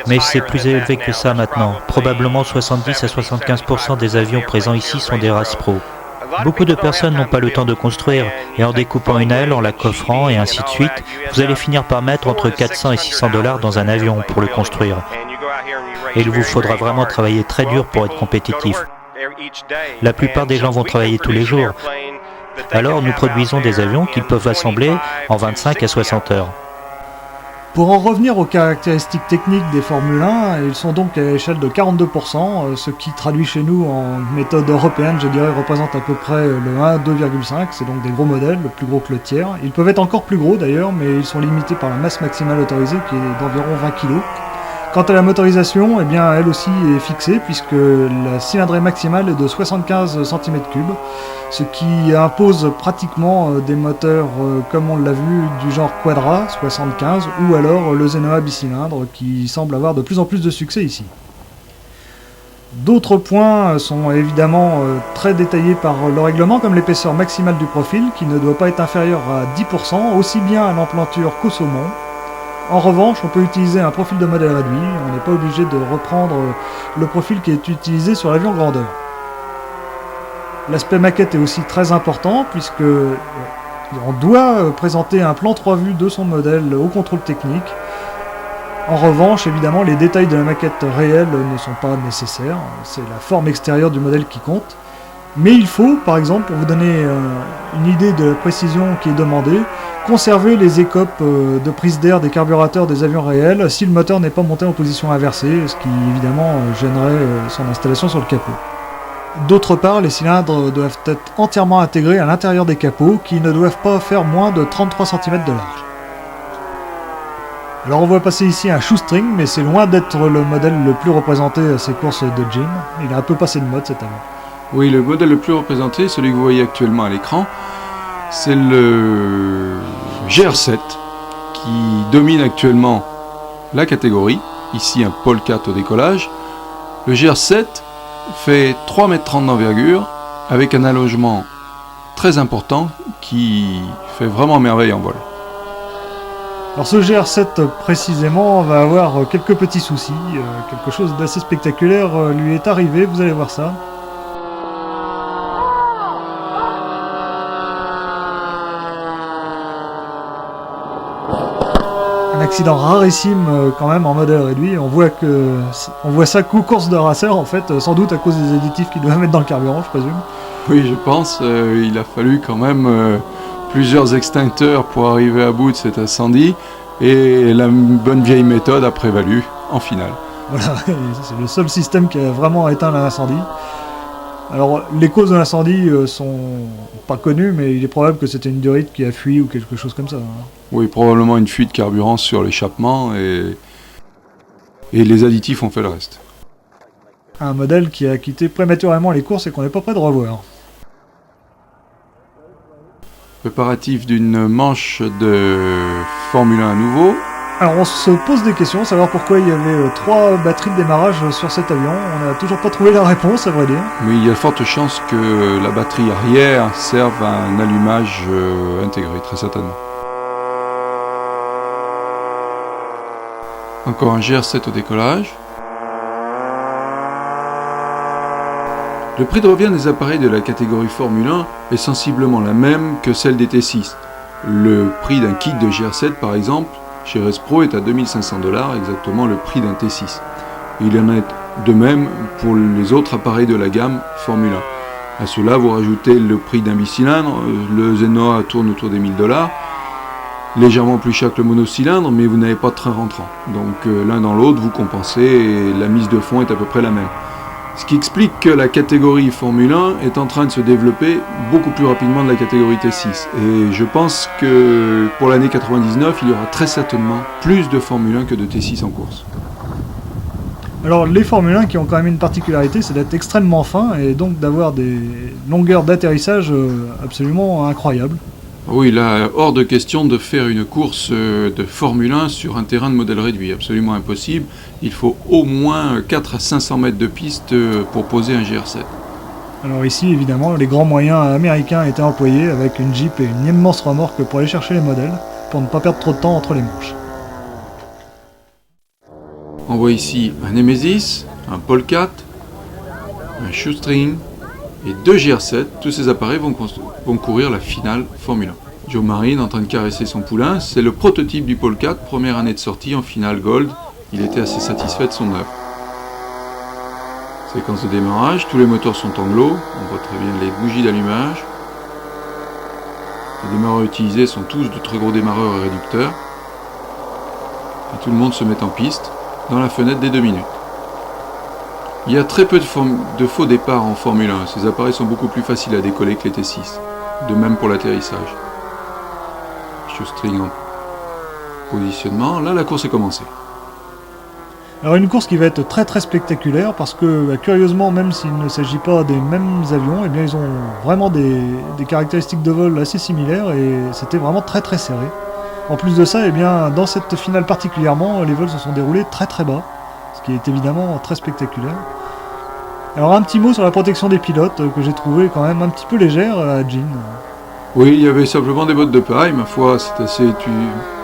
Mais c'est plus élevé que ça maintenant. Probablement 70 à 75% des avions présents ici sont des races pro. Beaucoup de personnes n'ont pas le temps de construire, et en découpant une aile, en la coffrant et ainsi de suite, vous allez finir par mettre entre 400 et 600 $ dans un avion pour le construire. Et il vous faudra vraiment travailler très dur pour être compétitif. La plupart des gens vont travailler tous les jours. Alors nous produisons des avions qu'ils peuvent assembler en 25 à 60 heures. Pour en revenir aux caractéristiques techniques des Formule 1, ils sont donc à l'échelle de 42%, ce qui traduit chez nous en méthode européenne, je dirais, représente à peu près le 1 à 2,5, c'est donc des gros modèles, le plus gros que le tiers. Ils peuvent être encore plus gros d'ailleurs, mais ils sont limités par la masse maximale autorisée qui est d'environ 20 kg. Quant à la motorisation, eh bien, elle aussi est fixée puisque la cylindrée maximale est de 75 cm3, ce qui impose pratiquement des moteurs, comme on l'a vu, du genre Quadra 75 ou alors le Zenoa bicylindre qui semble avoir de plus en plus de succès ici. D'autres points sont évidemment très détaillés par le règlement, comme l'épaisseur maximale du profil qui ne doit pas être inférieure à 10%, aussi bien à l'emplanture qu'au saumon. En revanche, on peut utiliser un profil de modèle réduit, on n'est pas obligé de reprendre le profil qui est utilisé sur l'avion grandeur. L'aspect maquette est aussi très important puisque on doit présenter un plan 3 vues de son modèle au contrôle technique. En revanche, évidemment, les détails de la maquette réelle ne sont pas nécessaires, c'est la forme extérieure du modèle qui compte. Mais il faut, par exemple, pour vous donner une idée de la précision qui est demandée, conserver les écopes de prise d'air des carburateurs des avions réels si le moteur n'est pas monté en position inversée, ce qui évidemment gênerait son installation sur le capot. D'autre part, les cylindres doivent être entièrement intégrés à l'intérieur des capots qui ne doivent pas faire moins de 33 cm de large. Alors on voit passer ici un shoestring, mais c'est loin d'être le modèle le plus représenté à ces courses de gym. Il a un peu passé de mode cet avion. Oui, le modèle le plus représenté, celui que vous voyez actuellement à l'écran, c'est le GR7 qui domine actuellement la catégorie. Ici un pole 4 au décollage. Le GR7 fait 3,30 m d'envergure avec un allongement très important qui fait vraiment merveille en vol. Alors ce GR7 précisément va avoir quelques petits soucis, quelque chose d'assez spectaculaire lui est arrivé, vous allez voir ça. Un accident rarissime quand même en modèle réduit, on voit ça qu'aux courses de racer en fait, sans doute à cause des additifs qu'ils doivent mettre dans le carburant je présume. Oui je pense, il a fallu quand même plusieurs extincteurs pour arriver à bout de cet incendie et la bonne vieille méthode a prévalu en finale. Voilà, c'est le seul système qui a vraiment éteint l'incendie. Alors les causes de l'incendie sont pas connues, mais il est probable que c'était une durite qui a fui ou quelque chose comme ça. Oui, probablement une fuite de carburant sur l'échappement et les additifs ont fait le reste. Un modèle qui a quitté prématurément les courses et qu'on n'est pas prêt de revoir. Préparatif d'une manche de Formule 1 à nouveau. Alors on se pose des questions, savoir pourquoi il y avait 3 batteries de démarrage sur cet avion. On n'a toujours pas trouvé la réponse à vrai dire. Mais il y a de fortes chances que la batterie arrière serve à un allumage intégré, très certainement. Encore un GR7 au décollage. Le prix de revient des appareils de la catégorie Formule 1 est sensiblement la même que celle des T6. Le prix d'un kit de GR7 par exemple, chez Respro est à 2500 $, exactement le prix d'un T6. Il en est de même pour les autres appareils de la gamme Formule 1. À cela, vous rajoutez le prix d'un bicylindre, le Zenoa tourne autour des 1000 $, légèrement plus cher que le monocylindre, mais vous n'avez pas de train rentrant. Donc l'un dans l'autre, vous compensez et la mise de fond est à peu près la même. Ce qui explique que la catégorie Formule 1 est en train de se développer beaucoup plus rapidement de la catégorie T6. Et je pense que pour l'année 99, il y aura très certainement plus de Formule 1 que de T6 en course. Alors les Formule 1 qui ont quand même une particularité, c'est d'être extrêmement fins et donc d'avoir des longueurs d'atterrissage absolument incroyables. Oui, là, hors de question de faire une course de Formule 1 sur un terrain de modèle réduit, absolument impossible. Il faut au moins 4 à 500 mètres de piste pour poser un GR7. Alors ici, évidemment, les grands moyens américains étaient employés avec une Jeep et une immense remorque pour aller chercher les modèles, pour ne pas perdre trop de temps entre les manches. On voit ici un Nemesis, un Polecat, un Shoestring et 2 GR7. Tous ces appareils vont courir la finale Formule 1. Joe Marine en train de caresser son poulain, c'est le prototype du Polecat, première année de sortie en finale Gold. Il était assez satisfait de son œuvre. Séquence de démarrage, tous les moteurs sont en glow, on voit très bien les bougies d'allumage. Les démarreurs utilisés sont tous de très gros démarreurs et réducteurs. Et tout le monde se met en piste dans la fenêtre des 2 minutes. Il y a très peu de faux départs en Formule 1. Ces appareils sont beaucoup plus faciles à décoller que les T6. De même pour l'atterrissage. Shoestring en positionnement. Là, la course est commencée. Alors une course qui va être très spectaculaire parce que curieusement, même s'il ne s'agit pas des mêmes avions, eh bien ils ont vraiment des caractéristiques de vol assez similaires et c'était vraiment très serré. En plus de ça, eh bien dans cette finale particulièrement, les vols se sont déroulés très bas, ce qui est évidemment très spectaculaire. Alors un petit mot sur la protection des pilotes que j'ai trouvé quand même un petit peu légère à Gene. Oui, il y avait simplement des bottes de paille, ma foi, c'est assez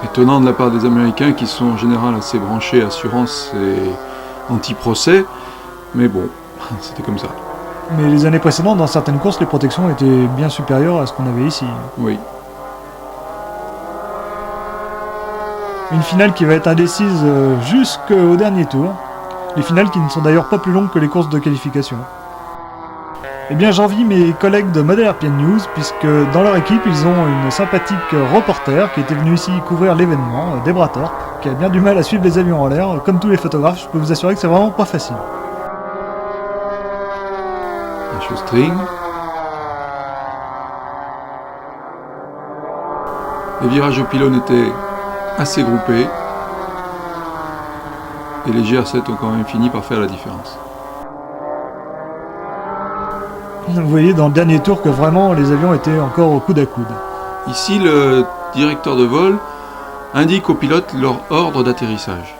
étonnant de la part des Américains qui sont en général assez branchés assurance et anti-procès, mais bon, c'était comme ça. Mais les années précédentes, dans certaines courses, les protections étaient bien supérieures à ce qu'on avait ici. Oui. Une finale qui va être indécise jusqu'au dernier tour. Les finales qui ne sont d'ailleurs pas plus longues que les courses de qualification. Eh bien j'envie mes collègues de Model RPN News, puisque dans leur équipe ils ont une sympathique reporter qui était venue ici couvrir l'événement, Debra Thorpe, qui a bien du mal à suivre les avions en l'air. Comme tous les photographes, je peux vous assurer que c'est vraiment pas facile. Un shoestring. Les virages au pylône étaient assez groupés. Et les GR7 ont quand même fini par faire la différence. Vous voyez dans le dernier tour que vraiment les avions étaient encore au coude à coude. Ici, le directeur de vol indique aux pilotes leur ordre d'atterrissage.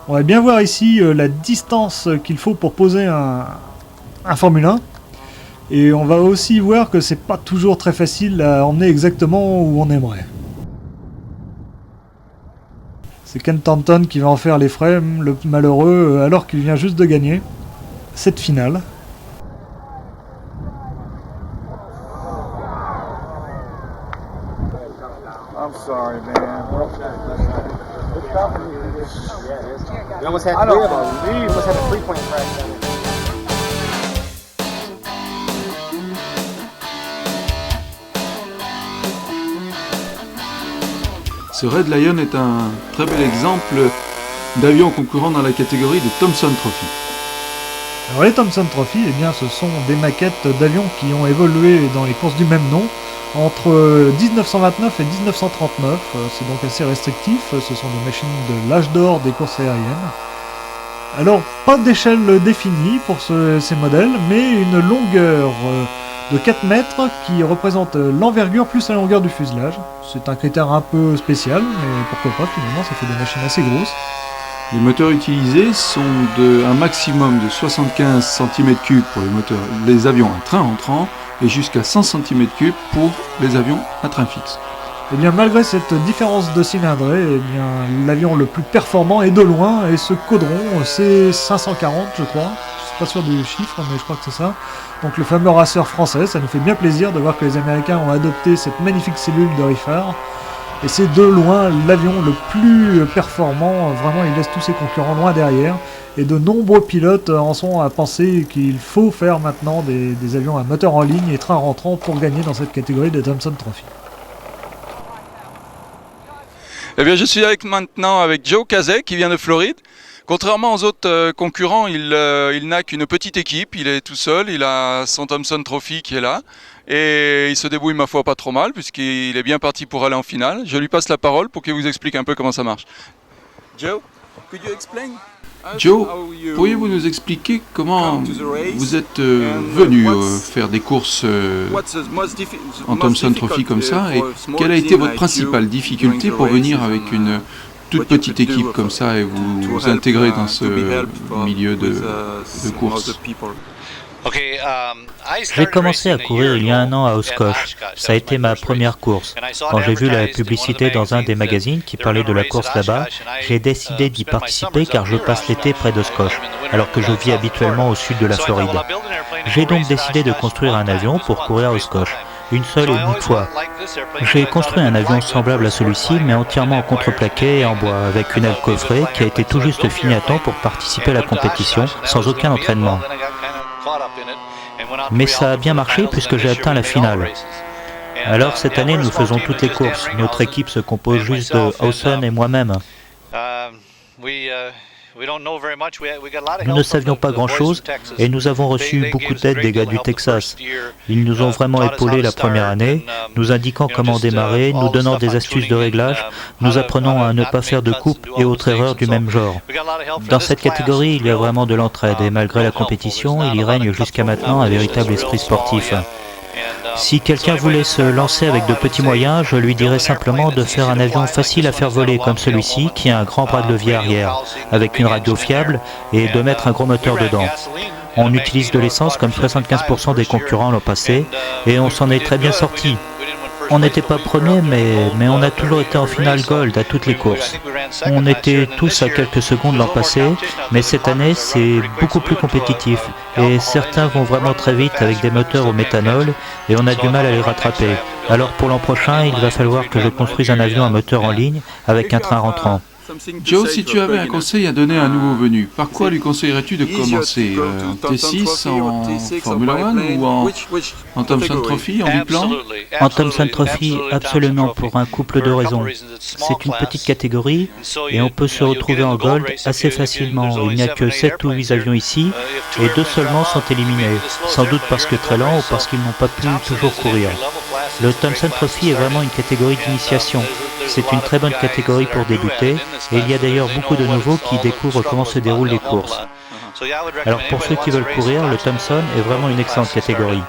On va bien voir ici la distance qu'il faut pour poser un Formule 1. Et on va aussi voir que c'est pas toujours très facile à emmener exactement où on aimerait. C'est Ken Thornton qui va en faire les frais, le malheureux, alors qu'il vient juste de gagner cette finale. I'm sorry, man. We almost had 3 of them. We almost had a 3-point crash. Ce Red Lion est un très bel exemple d'avion concurrent dans la catégorie des Thompson Trophy. Alors les Thompson Trophy, eh bien, ce sont des maquettes d'avions qui ont évolué dans les courses du même nom entre 1929 et 1939. C'est donc assez restrictif, ce sont des machines de l'âge d'or des courses aériennes. Alors, pas d'échelle définie pour ces modèles, mais une longueur de 4 mètres qui représente l'envergure plus la longueur du fuselage. C'est un critère un peu spécial, mais pourquoi pas, finalement, ça fait des machines assez grosses. Les moteurs utilisés sont un maximum de 75 cm3 pour les avions à train entrant et jusqu'à 100 cm3 pour les avions à train fixe. Et bien malgré cette différence de cylindrée, eh bien l'avion le plus performant est de loin et ce Caudron C540 je crois. Je suis pas sûr du chiffre mais je crois que c'est ça. Donc le fameux raceur français, ça nous fait bien plaisir de voir que les Américains ont adopté cette magnifique cellule de Riffard. Et c'est de loin l'avion le plus performant, vraiment il laisse tous ses concurrents loin derrière. Et de nombreux pilotes en sont à penser qu'il faut faire maintenant des avions à moteur en ligne et train rentrant pour gagner dans cette catégorie de Thompson Trophy. Eh bien, je suis maintenant avec Joe Casey qui vient de Floride. Contrairement aux autres concurrents, il n'a qu'une petite équipe, il est tout seul, il a son Thompson Trophy qui est là. Et il se débrouille ma foi pas trop mal puisqu'il est bien parti pour aller en finale. Je lui passe la parole pour qu'il vous explique un peu comment ça marche. Joe, could you explain? Joe, pourriez-vous nous expliquer comment vous êtes venu faire des courses en Thompson Trophy comme ça et quelle a été votre principale difficulté pour venir avec une toute petite équipe comme ça et vous intégrer dans ce milieu de course? J'ai commencé à courir il y a un an à Oshkosh. Ça a été ma première course. Quand j'ai vu la publicité dans un des magazines qui parlait de la course là-bas, j'ai décidé d'y participer car je passe l'été près d'Oshkosh, alors que je vis habituellement au sud de la Floride. J'ai donc décidé de construire un avion pour courir à Oshkosh, une seule et unique fois. J'ai construit un avion semblable à celui-ci, mais entièrement en contreplaqué et en bois, avec une aile coffrée qui a été tout juste finie à temps pour participer à la compétition, sans aucun entraînement. Mais ça a bien marché puisque j'ai atteint la finale. Alors cette année, nous faisons toutes les courses. Notre équipe se compose juste de Hawson et moi-même. Nous ne savions pas grand-chose et nous avons reçu beaucoup d'aide des gars du Texas. Ils nous ont vraiment épaulés la première année, nous indiquant comment démarrer, nous donnant des astuces de réglage, nous apprenant à ne pas faire de coupe et autres erreurs du même genre. Dans cette catégorie, il y a vraiment de l'entraide et malgré la compétition, il y règne jusqu'à maintenant un véritable esprit sportif. Si quelqu'un voulait se lancer avec de petits moyens, je lui dirais simplement de faire un avion facile à faire voler comme celui-ci, qui a un grand bras de levier arrière, avec une radio fiable, et de mettre un gros moteur dedans. On utilise de l'essence comme 75% des concurrents l'ont passé, et on s'en est très bien sorti. On n'était pas premier, mais on a toujours été en finale gold à toutes les courses. On était tous à quelques secondes l'an passé, mais cette année c'est beaucoup plus compétitif. Et certains vont vraiment très vite avec des moteurs au méthanol, et on a du mal à les rattraper. Alors pour l'an prochain, il va falloir que je construise un avion à moteur en ligne avec un train rentrant. Joe, si tu avais un conseil à donner à un nouveau venu, par quoi lui conseillerais-tu de commencer? En T6, en Formula 1 ou en Thompson Trophy, en biplan? En Thompson Trophy, absolument, pour un couple de raisons. C'est une petite catégorie et on peut se retrouver en gold assez facilement. Il n'y a que 7 ou 8 avions ici et 2 seulement sont éliminés, sans doute parce que très lents ou parce qu'ils n'ont pas pu toujours courir. Le Thompson Trophy est vraiment une catégorie d'initiation. C'est une très bonne catégorie pour débuter et il y a d'ailleurs beaucoup de nouveaux qui découvrent comment se déroulent les courses. Alors pour ceux qui veulent courir, le Thompson est vraiment une excellente catégorie.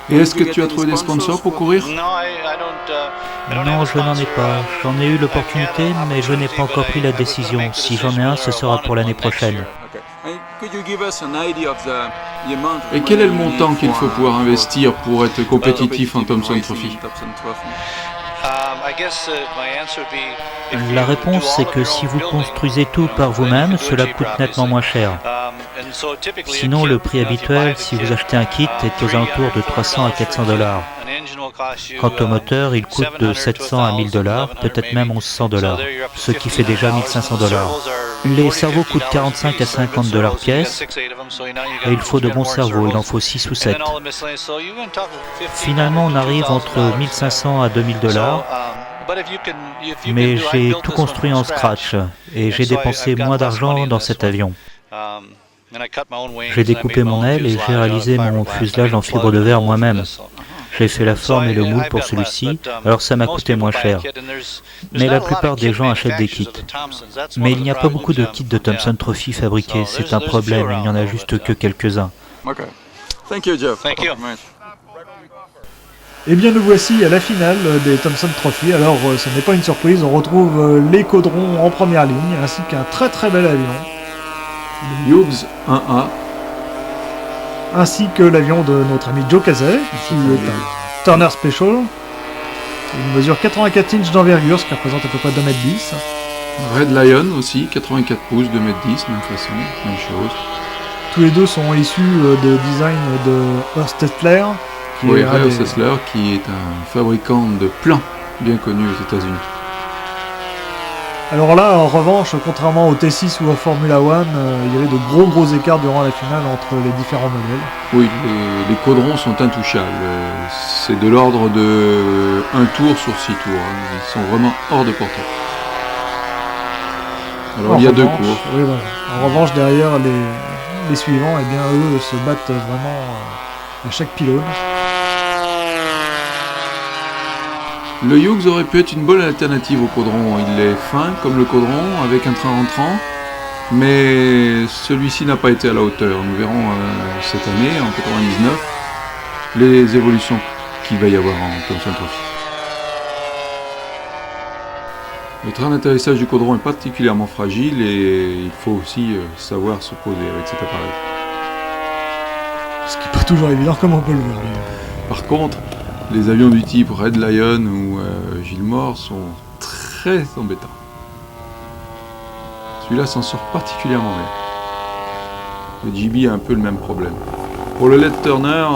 Et est-ce que tu as trouvé des sponsors pour courir? Non, je n'en ai pas. J'en ai eu l'opportunité, mais je n'ai pas encore pris la décision. Si j'en ai un, ce sera pour l'année prochaine. Et quel est le montant qu'il faut pouvoir investir pour être compétitif en Thompson Trophy? La réponse, c'est que si vous construisez tout par vous-même, cela coûte nettement moins cher. Sinon, le prix habituel, si vous achetez un kit, est aux alentours de 300 à 400 $. Quant au moteur, il coûte de 700 à 1000 $, peut-être même 1100 $, ce qui fait déjà 1500 $. Les cerveaux coûtent 45 à 50 $ pièce, et il faut de bons cerveaux, il en faut 6 ou 7. Finalement, on arrive entre 1500 à 2000 $, mais j'ai tout construit en scratch, et j'ai dépensé moins d'argent dans cet avion. J'ai découpé mon aile et j'ai réalisé mon fuselage en fibre de verre moi-même. J'ai fait la forme et le moule pour celui-ci, alors ça m'a coûté moins cher. Mais la plupart des gens achètent des kits. Mais il n'y a pas beaucoup de kits de Thompson Trophy fabriqués, c'est un problème, il n'y en a juste que quelques-uns. Thank you, Jeff. Eh bien nous voici à la finale des Thompson Trophy. Alors ce n'est pas une surprise, on retrouve les Caudrons en première ligne, ainsi qu'un très très bel avion. Hughes 1A. Ainsi que l'avion de notre ami Joe Casey, qui est un Turner Special. Il mesure 84 inches d'envergure, ce qui représente à peu près 2,10 m. Red Lion aussi, 84 pouces, 2,10 m, même façon, même chose. Tous les deux sont issus de design de Horst Hessler. Oui, Horst Hessler, qui est un fabricant de plans bien connu aux États-Unis. Alors là, en revanche, contrairement au T6 ou à Formula 1, il y avait de gros écarts durant la finale entre les différents modèles. Oui, les Caudrons sont intouchables. C'est de l'ordre de 1 tour sur 6 tours. Ils sont vraiment hors de portée. Alors il y a 2 cours. Oui, voilà. En revanche, derrière les suivants, eh bien, eux se battent vraiment à chaque pylône. Le Hughes aurait pu être une bonne alternative au Caudron. Il est fin comme le Caudron, avec un train rentrant, mais celui-ci n'a pas été à la hauteur. Nous verrons cette année, en 99, les évolutions qu'il va y avoir en Thompson Trophy. Le train d'atterrissage du Caudron est particulièrement fragile et il faut aussi savoir se poser avec cet appareil. Ce qui n'est pas toujours évident comme on peut le voir d'ailleurs. Par contre, les avions du type Red Lion ou Gilmore sont très embêtants. Celui-là s'en sort particulièrement bien. Le GB a un peu le même problème. Pour le LED Turner,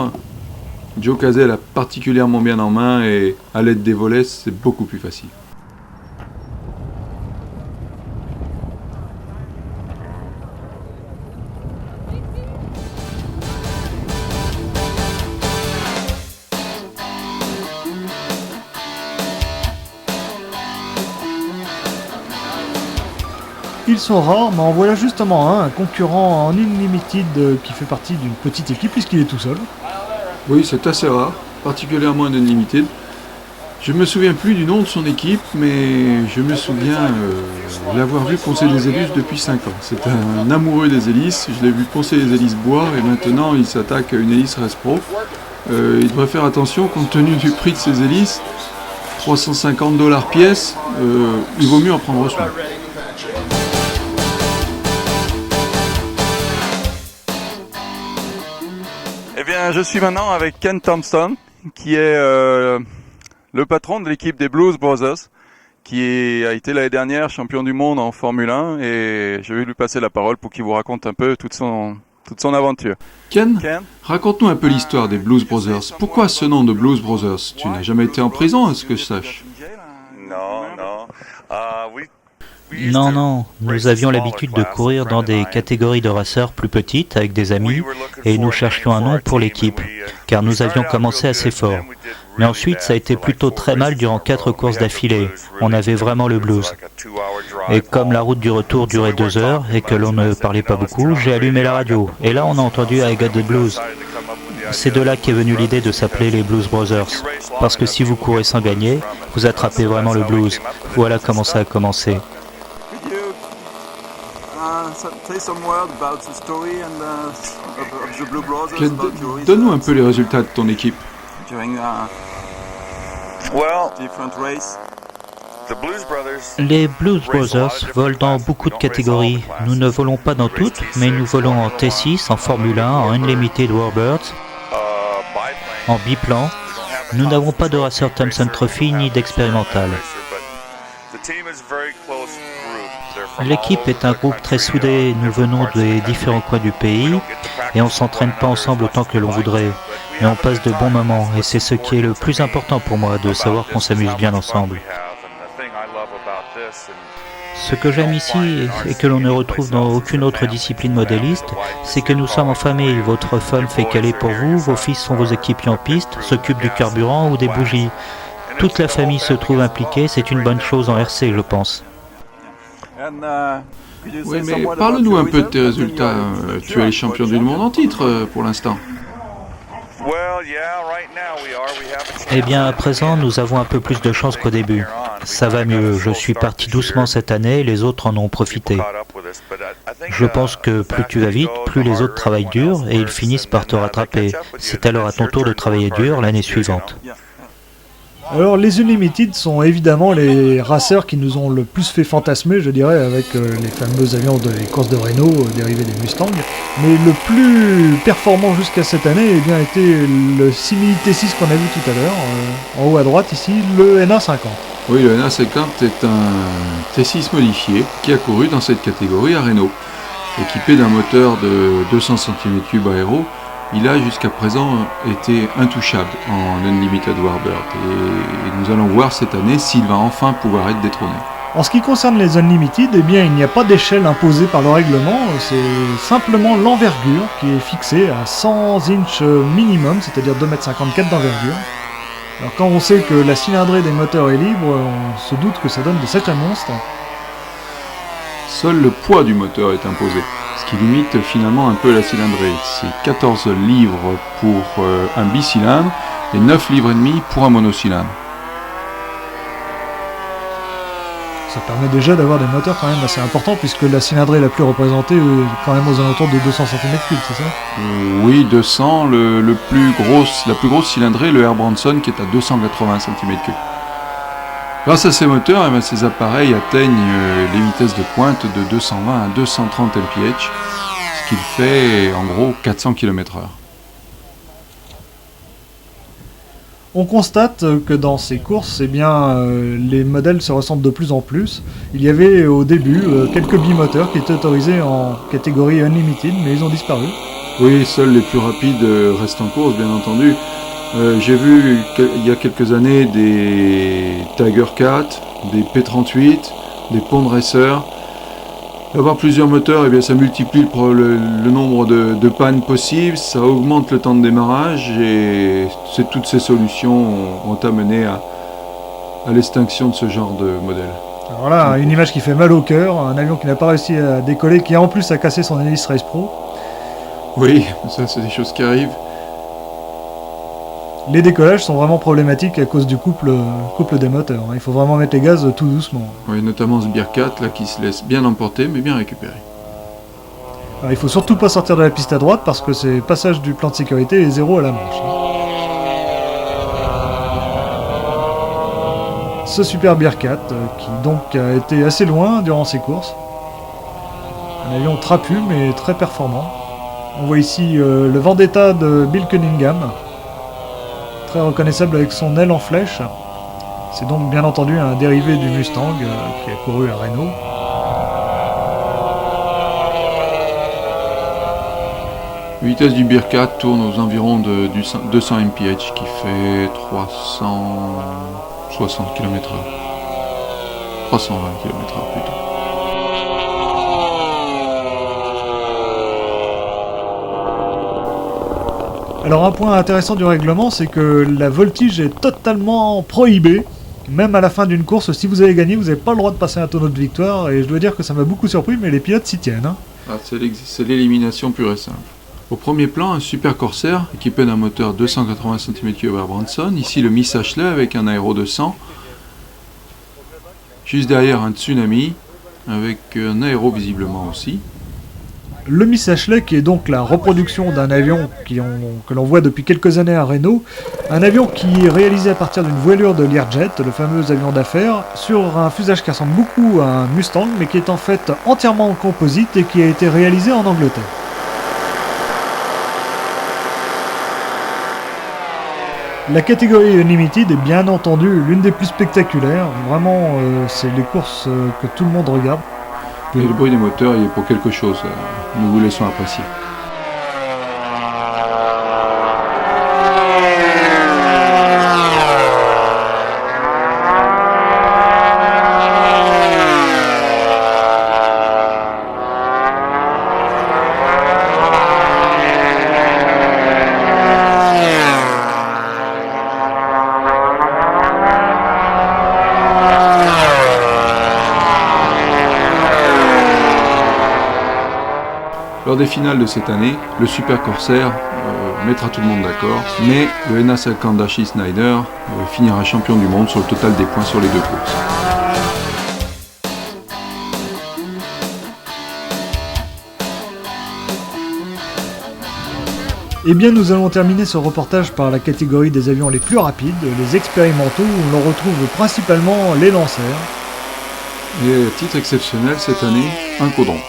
Joe Casey l'a particulièrement bien en main et à l'aide des volets, c'est beaucoup plus facile. Ils sont rares, mais en voilà justement un concurrent en Unlimited qui fait partie d'une petite équipe puisqu'il est tout seul. Oui, c'est assez rare, particulièrement en Unlimited. Je me souviens plus du nom de son équipe, mais je me souviens l'avoir vu poncer des hélices depuis 5 ans. C'est un amoureux des hélices, je l'ai vu poncer les hélices bois et maintenant il s'attaque à une hélice Race Pro. Il devrait faire attention compte tenu du prix de ces hélices, $350 pièce, il vaut mieux en prendre soin. Eh bien, je suis maintenant avec Ken Thompson, qui est le patron de l'équipe des Blues Brothers, qui a été l'année dernière champion du monde en Formule 1, et je vais lui passer la parole pour qu'il vous raconte un peu toute son aventure. Ken, raconte-nous un peu l'histoire des Blues Brothers. Pourquoi ce nom de Blues Brothers? Tu n'as jamais été en prison, à ce que je sache. Non, nous avions l'habitude de courir dans des catégories de raceurs plus petites avec des amis et nous cherchions un nom pour l'équipe, car nous avions commencé assez fort. Mais ensuite, ça a été plutôt très mal durant 4 courses d'affilée. On avait vraiment le blues. Et comme la route du retour durait 2 heures et que l'on ne parlait pas beaucoup, j'ai allumé la radio. Et là, on a entendu I Got the Blues. C'est de là qu'est venue l'idée de s'appeler les Blues Brothers. Parce que si vous courez sans gagner, vous attrapez vraiment le blues. Voilà comment ça a commencé. Donne-nous un peu les résultats de ton équipe. Les Blues Brothers volent dans beaucoup de catégories. Nous ne volons pas dans toutes, mais nous volons en T6, en Formule 1, en Unlimited Warbirds, en biplan. Nous n'avons pas de Racer Thompson Trophy ni d'expérimental. L'équipe est un groupe très soudé, nous venons des différents coins du pays et on s'entraîne pas ensemble autant que l'on voudrait. Mais on passe de bons moments et c'est ce qui est le plus important pour moi, de savoir qu'on s'amuse bien ensemble. Ce que j'aime ici et que l'on ne retrouve dans aucune autre discipline modéliste, c'est que nous sommes en famille. Votre femme fait caler pour vous, vos fils sont vos équipiers en piste, s'occupent du carburant ou des bougies. Toute la famille se trouve impliquée, c'est une bonne chose en RC, je pense. Oui, mais parle-nous un peu de tes résultats. Tu es le champion du monde en titre pour l'instant. Eh bien, à présent, nous avons un peu plus de chance qu'au début. Ça va mieux. Je suis parti doucement cette année, les autres en ont profité. Je pense que plus tu vas vite, plus les autres travaillent dur et ils finissent par te rattraper. C'est alors à ton tour de travailler dur l'année suivante. Alors les Unlimited sont évidemment les racers qui nous ont le plus fait fantasmer, je dirais, avec les fameux avions des courses de Renault dérivés des Mustang. Mais le plus performant jusqu'à cette année eh bien, était le Simili T6 qu'on a vu tout à l'heure, en haut à droite ici, le NA50. Oui, le NA50 est un T6 modifié qui a couru dans cette catégorie à Renault. Équipé d'un moteur de 200 cm3 aéro, il a jusqu'à présent été intouchable en Unlimited Warbird et nous allons voir cette année s'il va enfin pouvoir être détrôné. En ce qui concerne les Unlimited, eh bien, il n'y a pas d'échelle imposée par le règlement, c'est simplement l'envergure qui est fixée à 100 inches minimum, c'est-à-dire 2,54 m d'envergure. Alors quand on sait que la cylindrée des moteurs est libre, on se doute que ça donne de sacrés monstres. Seul le poids du moteur est imposé, ce qui limite finalement un peu la cylindrée. C'est 14 livres pour un bicylindre et 9 livres et demi pour un monocylindre. Ça permet déjà d'avoir des moteurs quand même assez importants puisque la cylindrée la plus représentée est quand même aux alentours de 200 cm3, c'est ça ? Oui, 200, la plus grosse cylindrée, le Air Branson qui est à 280 cm3. Grâce à ces moteurs, ces appareils atteignent les vitesses de pointe de 220 à 230 mph, ce qui fait en gros 400 km/h. On constate que dans ces courses, eh bien, les modèles se ressemblent de plus en plus. Il y avait au début quelques bimoteurs qui étaient autorisés en catégorie Unlimited, mais ils ont disparu. Oui, seuls les plus rapides restent en course, bien entendu. J'ai vu il y a quelques années des Tiger 4, des P38, des Pond Racer. Avoir plusieurs moteurs, eh bien, ça multiplie le nombre de pannes possibles, ça augmente le temps de démarrage et toutes ces solutions ont amené à l'extinction de ce genre de modèle. Alors voilà, une image qui fait mal au cœur, un avion qui n'a pas réussi à décoller, qui en plus a cassé son hélice Race Pro. Oui, ça c'est des choses qui arrivent. Les décollages sont vraiment problématiques à cause du couple des moteurs. Il faut vraiment mettre les gaz tout doucement. Oui, notamment ce Beer 4 là, qui se laisse bien emporter mais bien récupérer. Alors, il faut surtout pas sortir de la piste à droite parce que c'est passage du plan de sécurité et 0 à la manche. Ce super Beer 4 qui donc a été assez loin durant ses courses. Un avion trapu mais très performant. On voit ici le Vendetta de Bill Cunningham. Très reconnaissable avec son aile en flèche. C'est donc bien entendu un dérivé du Mustang qui a couru à Renault. La vitesse du Beer 4 tourne aux environs du 200 mph qui fait 360 km/h. 320 km/h plutôt. Alors un point intéressant du règlement, c'est que la voltige est totalement prohibée. Même à la fin d'une course, si vous avez gagné, vous n'avez pas le droit de passer un tonneau de victoire. Et je dois dire que ça m'a beaucoup surpris, mais les pilotes s'y tiennent. Ah, c'est l'élimination pure et simple. Au premier plan, un Super Corsair équipé d'un moteur 280 cm3 Branson. Ici le Miss Ashley avec un aéro de 100. Juste derrière un Tsunami avec un aéro visiblement aussi. Le Miss Ashley, qui est donc la reproduction d'un avion que l'on voit depuis quelques années à Renault, un avion qui est réalisé à partir d'une voilure de Learjet, le fameux avion d'affaires, sur un fuselage qui ressemble beaucoup à un Mustang, mais qui est en fait entièrement en composite et qui a été réalisé en Angleterre. La catégorie Unlimited est bien entendu l'une des plus spectaculaires, vraiment c'est les courses que tout le monde regarde. Et le bruit des moteurs, il est pour quelque chose. Nous vous laissons apprécier. Lors des finales de cette année, le Super Corsair mettra tout le monde d'accord, mais le NASA Kandashi Snyder finira champion du monde sur le total des points sur les deux courses. Eh bien, nous allons terminer ce reportage par la catégorie des avions les plus rapides, les expérimentaux, où l'on retrouve principalement les lancers. Et à titre exceptionnel, cette année, un caudron.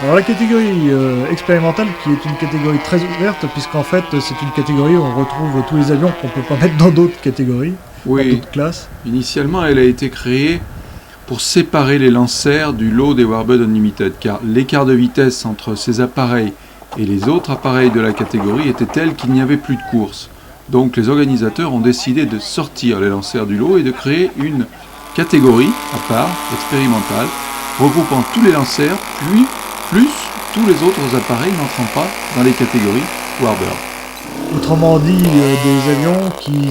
Alors la catégorie expérimentale, qui est une catégorie très ouverte, puisqu'en fait c'est une catégorie où on retrouve tous les avions qu'on peut pas mettre dans d'autres catégories, dans d'autres classes. Initialement, elle a été créée pour séparer les lancers du lot des Warbird Unlimited, car l'écart de vitesse entre ces appareils et les autres appareils de la catégorie était tel qu'il n'y avait plus de course. Donc les organisateurs ont décidé de sortir les lancers du lot et de créer une catégorie à part, expérimentale, regroupant tous les lancers, puis plus tous les autres appareils n'entrant pas dans les catégories Warbird. Autrement dit, des avions qui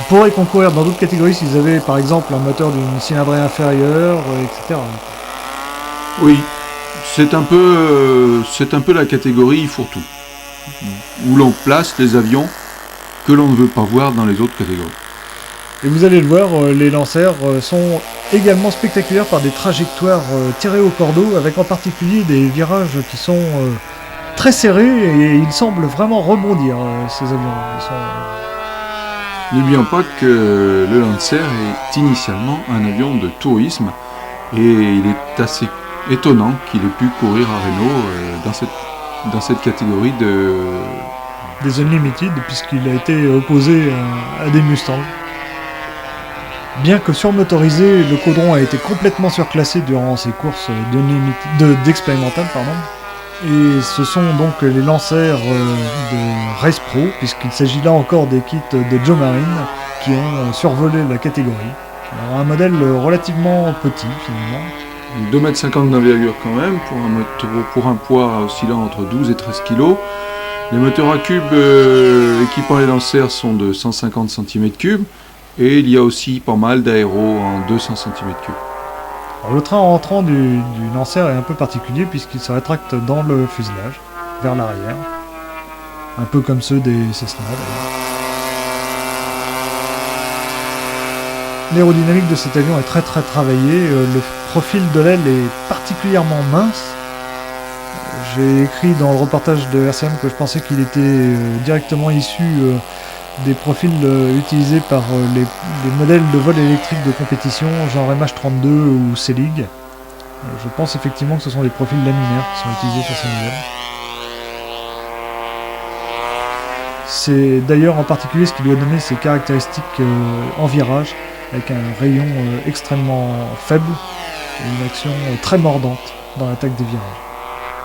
pourraient concourir dans d'autres catégories s'ils avaient par exemple un moteur d'une cylindrée inférieure, etc. Oui, c'est un peu la catégorie fourre-tout, où l'on place les avions que l'on ne veut pas voir dans les autres catégories. Et vous allez le voir, les lancers sont également spectaculaires par des trajectoires tirées au cordeau, avec en particulier des virages qui sont très serrés et ils semblent vraiment rebondir, ces avions. N'oublions pas que le Lancer est initialement un avion de tourisme et il est assez étonnant qu'il ait pu courir à Renault dans cette catégorie des Unlimited, puisqu'il a été opposé à des Mustangs. Bien que surmotorisé, le Caudron a été complètement surclassé durant ses courses d'expérimental, et ce sont donc les lancers de Race Pro, puisqu'il s'agit là encore des kits de Joe Marine qui ont survolé la catégorie. Alors un modèle relativement petit finalement. 2,50 m d'envergure quand même, pour un poids oscillant entre 12 et 13 kg. Les moteurs à cubes équipant les lancers sont de 150 cm3, et il y a aussi pas mal d'aéros en 200 cm3. Alors, le train entrant du Lancer est un peu particulier puisqu'il se rétracte dans le fuselage, vers l'arrière, un peu comme ceux des Cessna d'ailleurs. L'aérodynamique de cet avion est très travaillée, le profil de l'aile est particulièrement mince. J'ai écrit dans le reportage de RCM que je pensais qu'il était directement issu des profils utilisés par les modèles de vol électrique de compétition, genre MH32 ou Selig. Je pense effectivement que ce sont des profils laminaires qui sont utilisés sur ces modèles. C'est d'ailleurs en particulier ce qui lui a donné ses caractéristiques en virage, avec un rayon extrêmement faible et une action très mordante dans l'attaque des virages.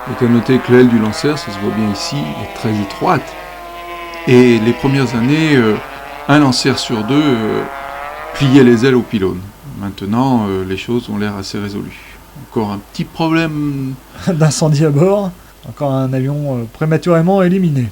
Il est à noter que l'aile du lanceur, ça se voit bien ici, est très étroite. Et les premières années, un lanceur sur deux pliait les ailes au pylône. Maintenant, les choses ont l'air assez résolues. Encore un petit problème d'incendie à bord, encore un avion prématurément éliminé.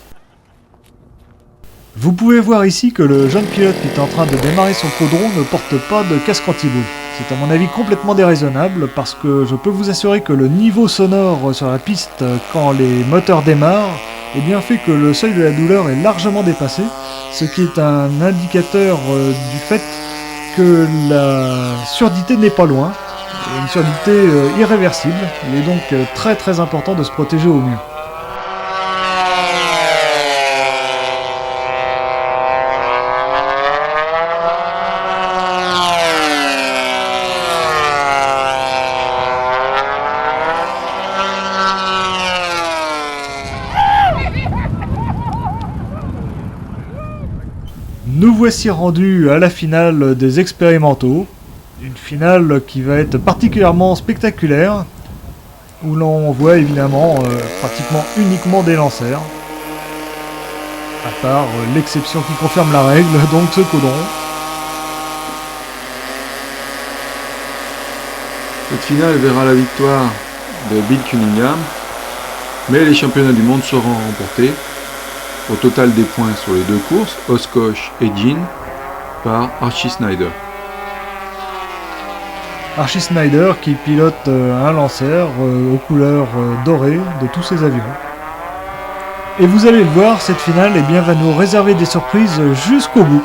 Vous pouvez voir ici que le jeune pilote qui est en train de démarrer son Caudron ne porte pas de casque anti-boule. C'est à mon avis complètement déraisonnable parce que je peux vous assurer que le niveau sonore sur la piste quand les moteurs démarrent est bien fait que le seuil de la douleur est largement dépassé, ce qui est un indicateur du fait que la surdité n'est pas loin, une surdité irréversible. Il est donc très important de se protéger au mieux. Nous voici rendus à la finale des expérimentaux, une finale qui va être particulièrement spectaculaire, où l'on voit évidemment pratiquement uniquement des lancers, à part l'exception qui confirme la règle, donc ce Caudron. Cette finale verra la victoire de Bill Cunningham, mais les championnats du monde seront remportés au total des points sur les deux courses, Oshkosh et Jean, par Archie Snyder. Archie Snyder qui pilote un lanceur aux couleurs dorées de tous ses avions. Et vous allez le voir, cette finale va nous réserver des surprises jusqu'au bout.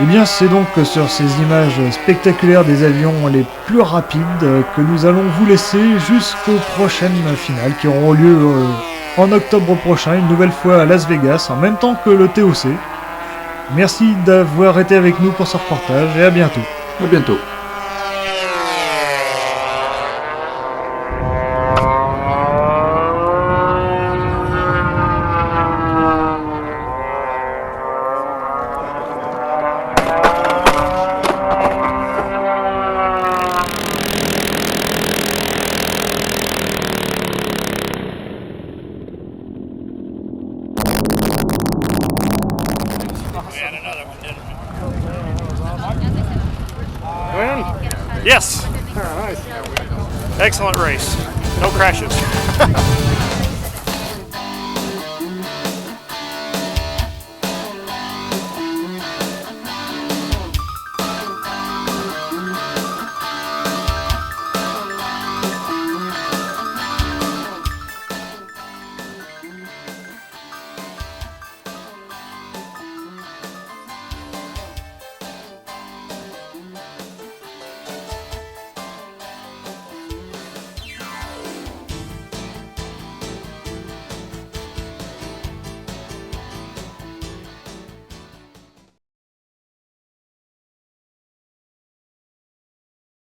Et bien c'est donc sur ces images spectaculaires des avions les plus rapides que nous allons vous laisser jusqu'aux prochaines finales qui auront lieu en octobre prochain, une nouvelle fois à Las Vegas, en même temps que le TOC. Merci d'avoir été avec nous pour ce reportage et à bientôt. À bientôt. Yes. Excellent race. No crashes.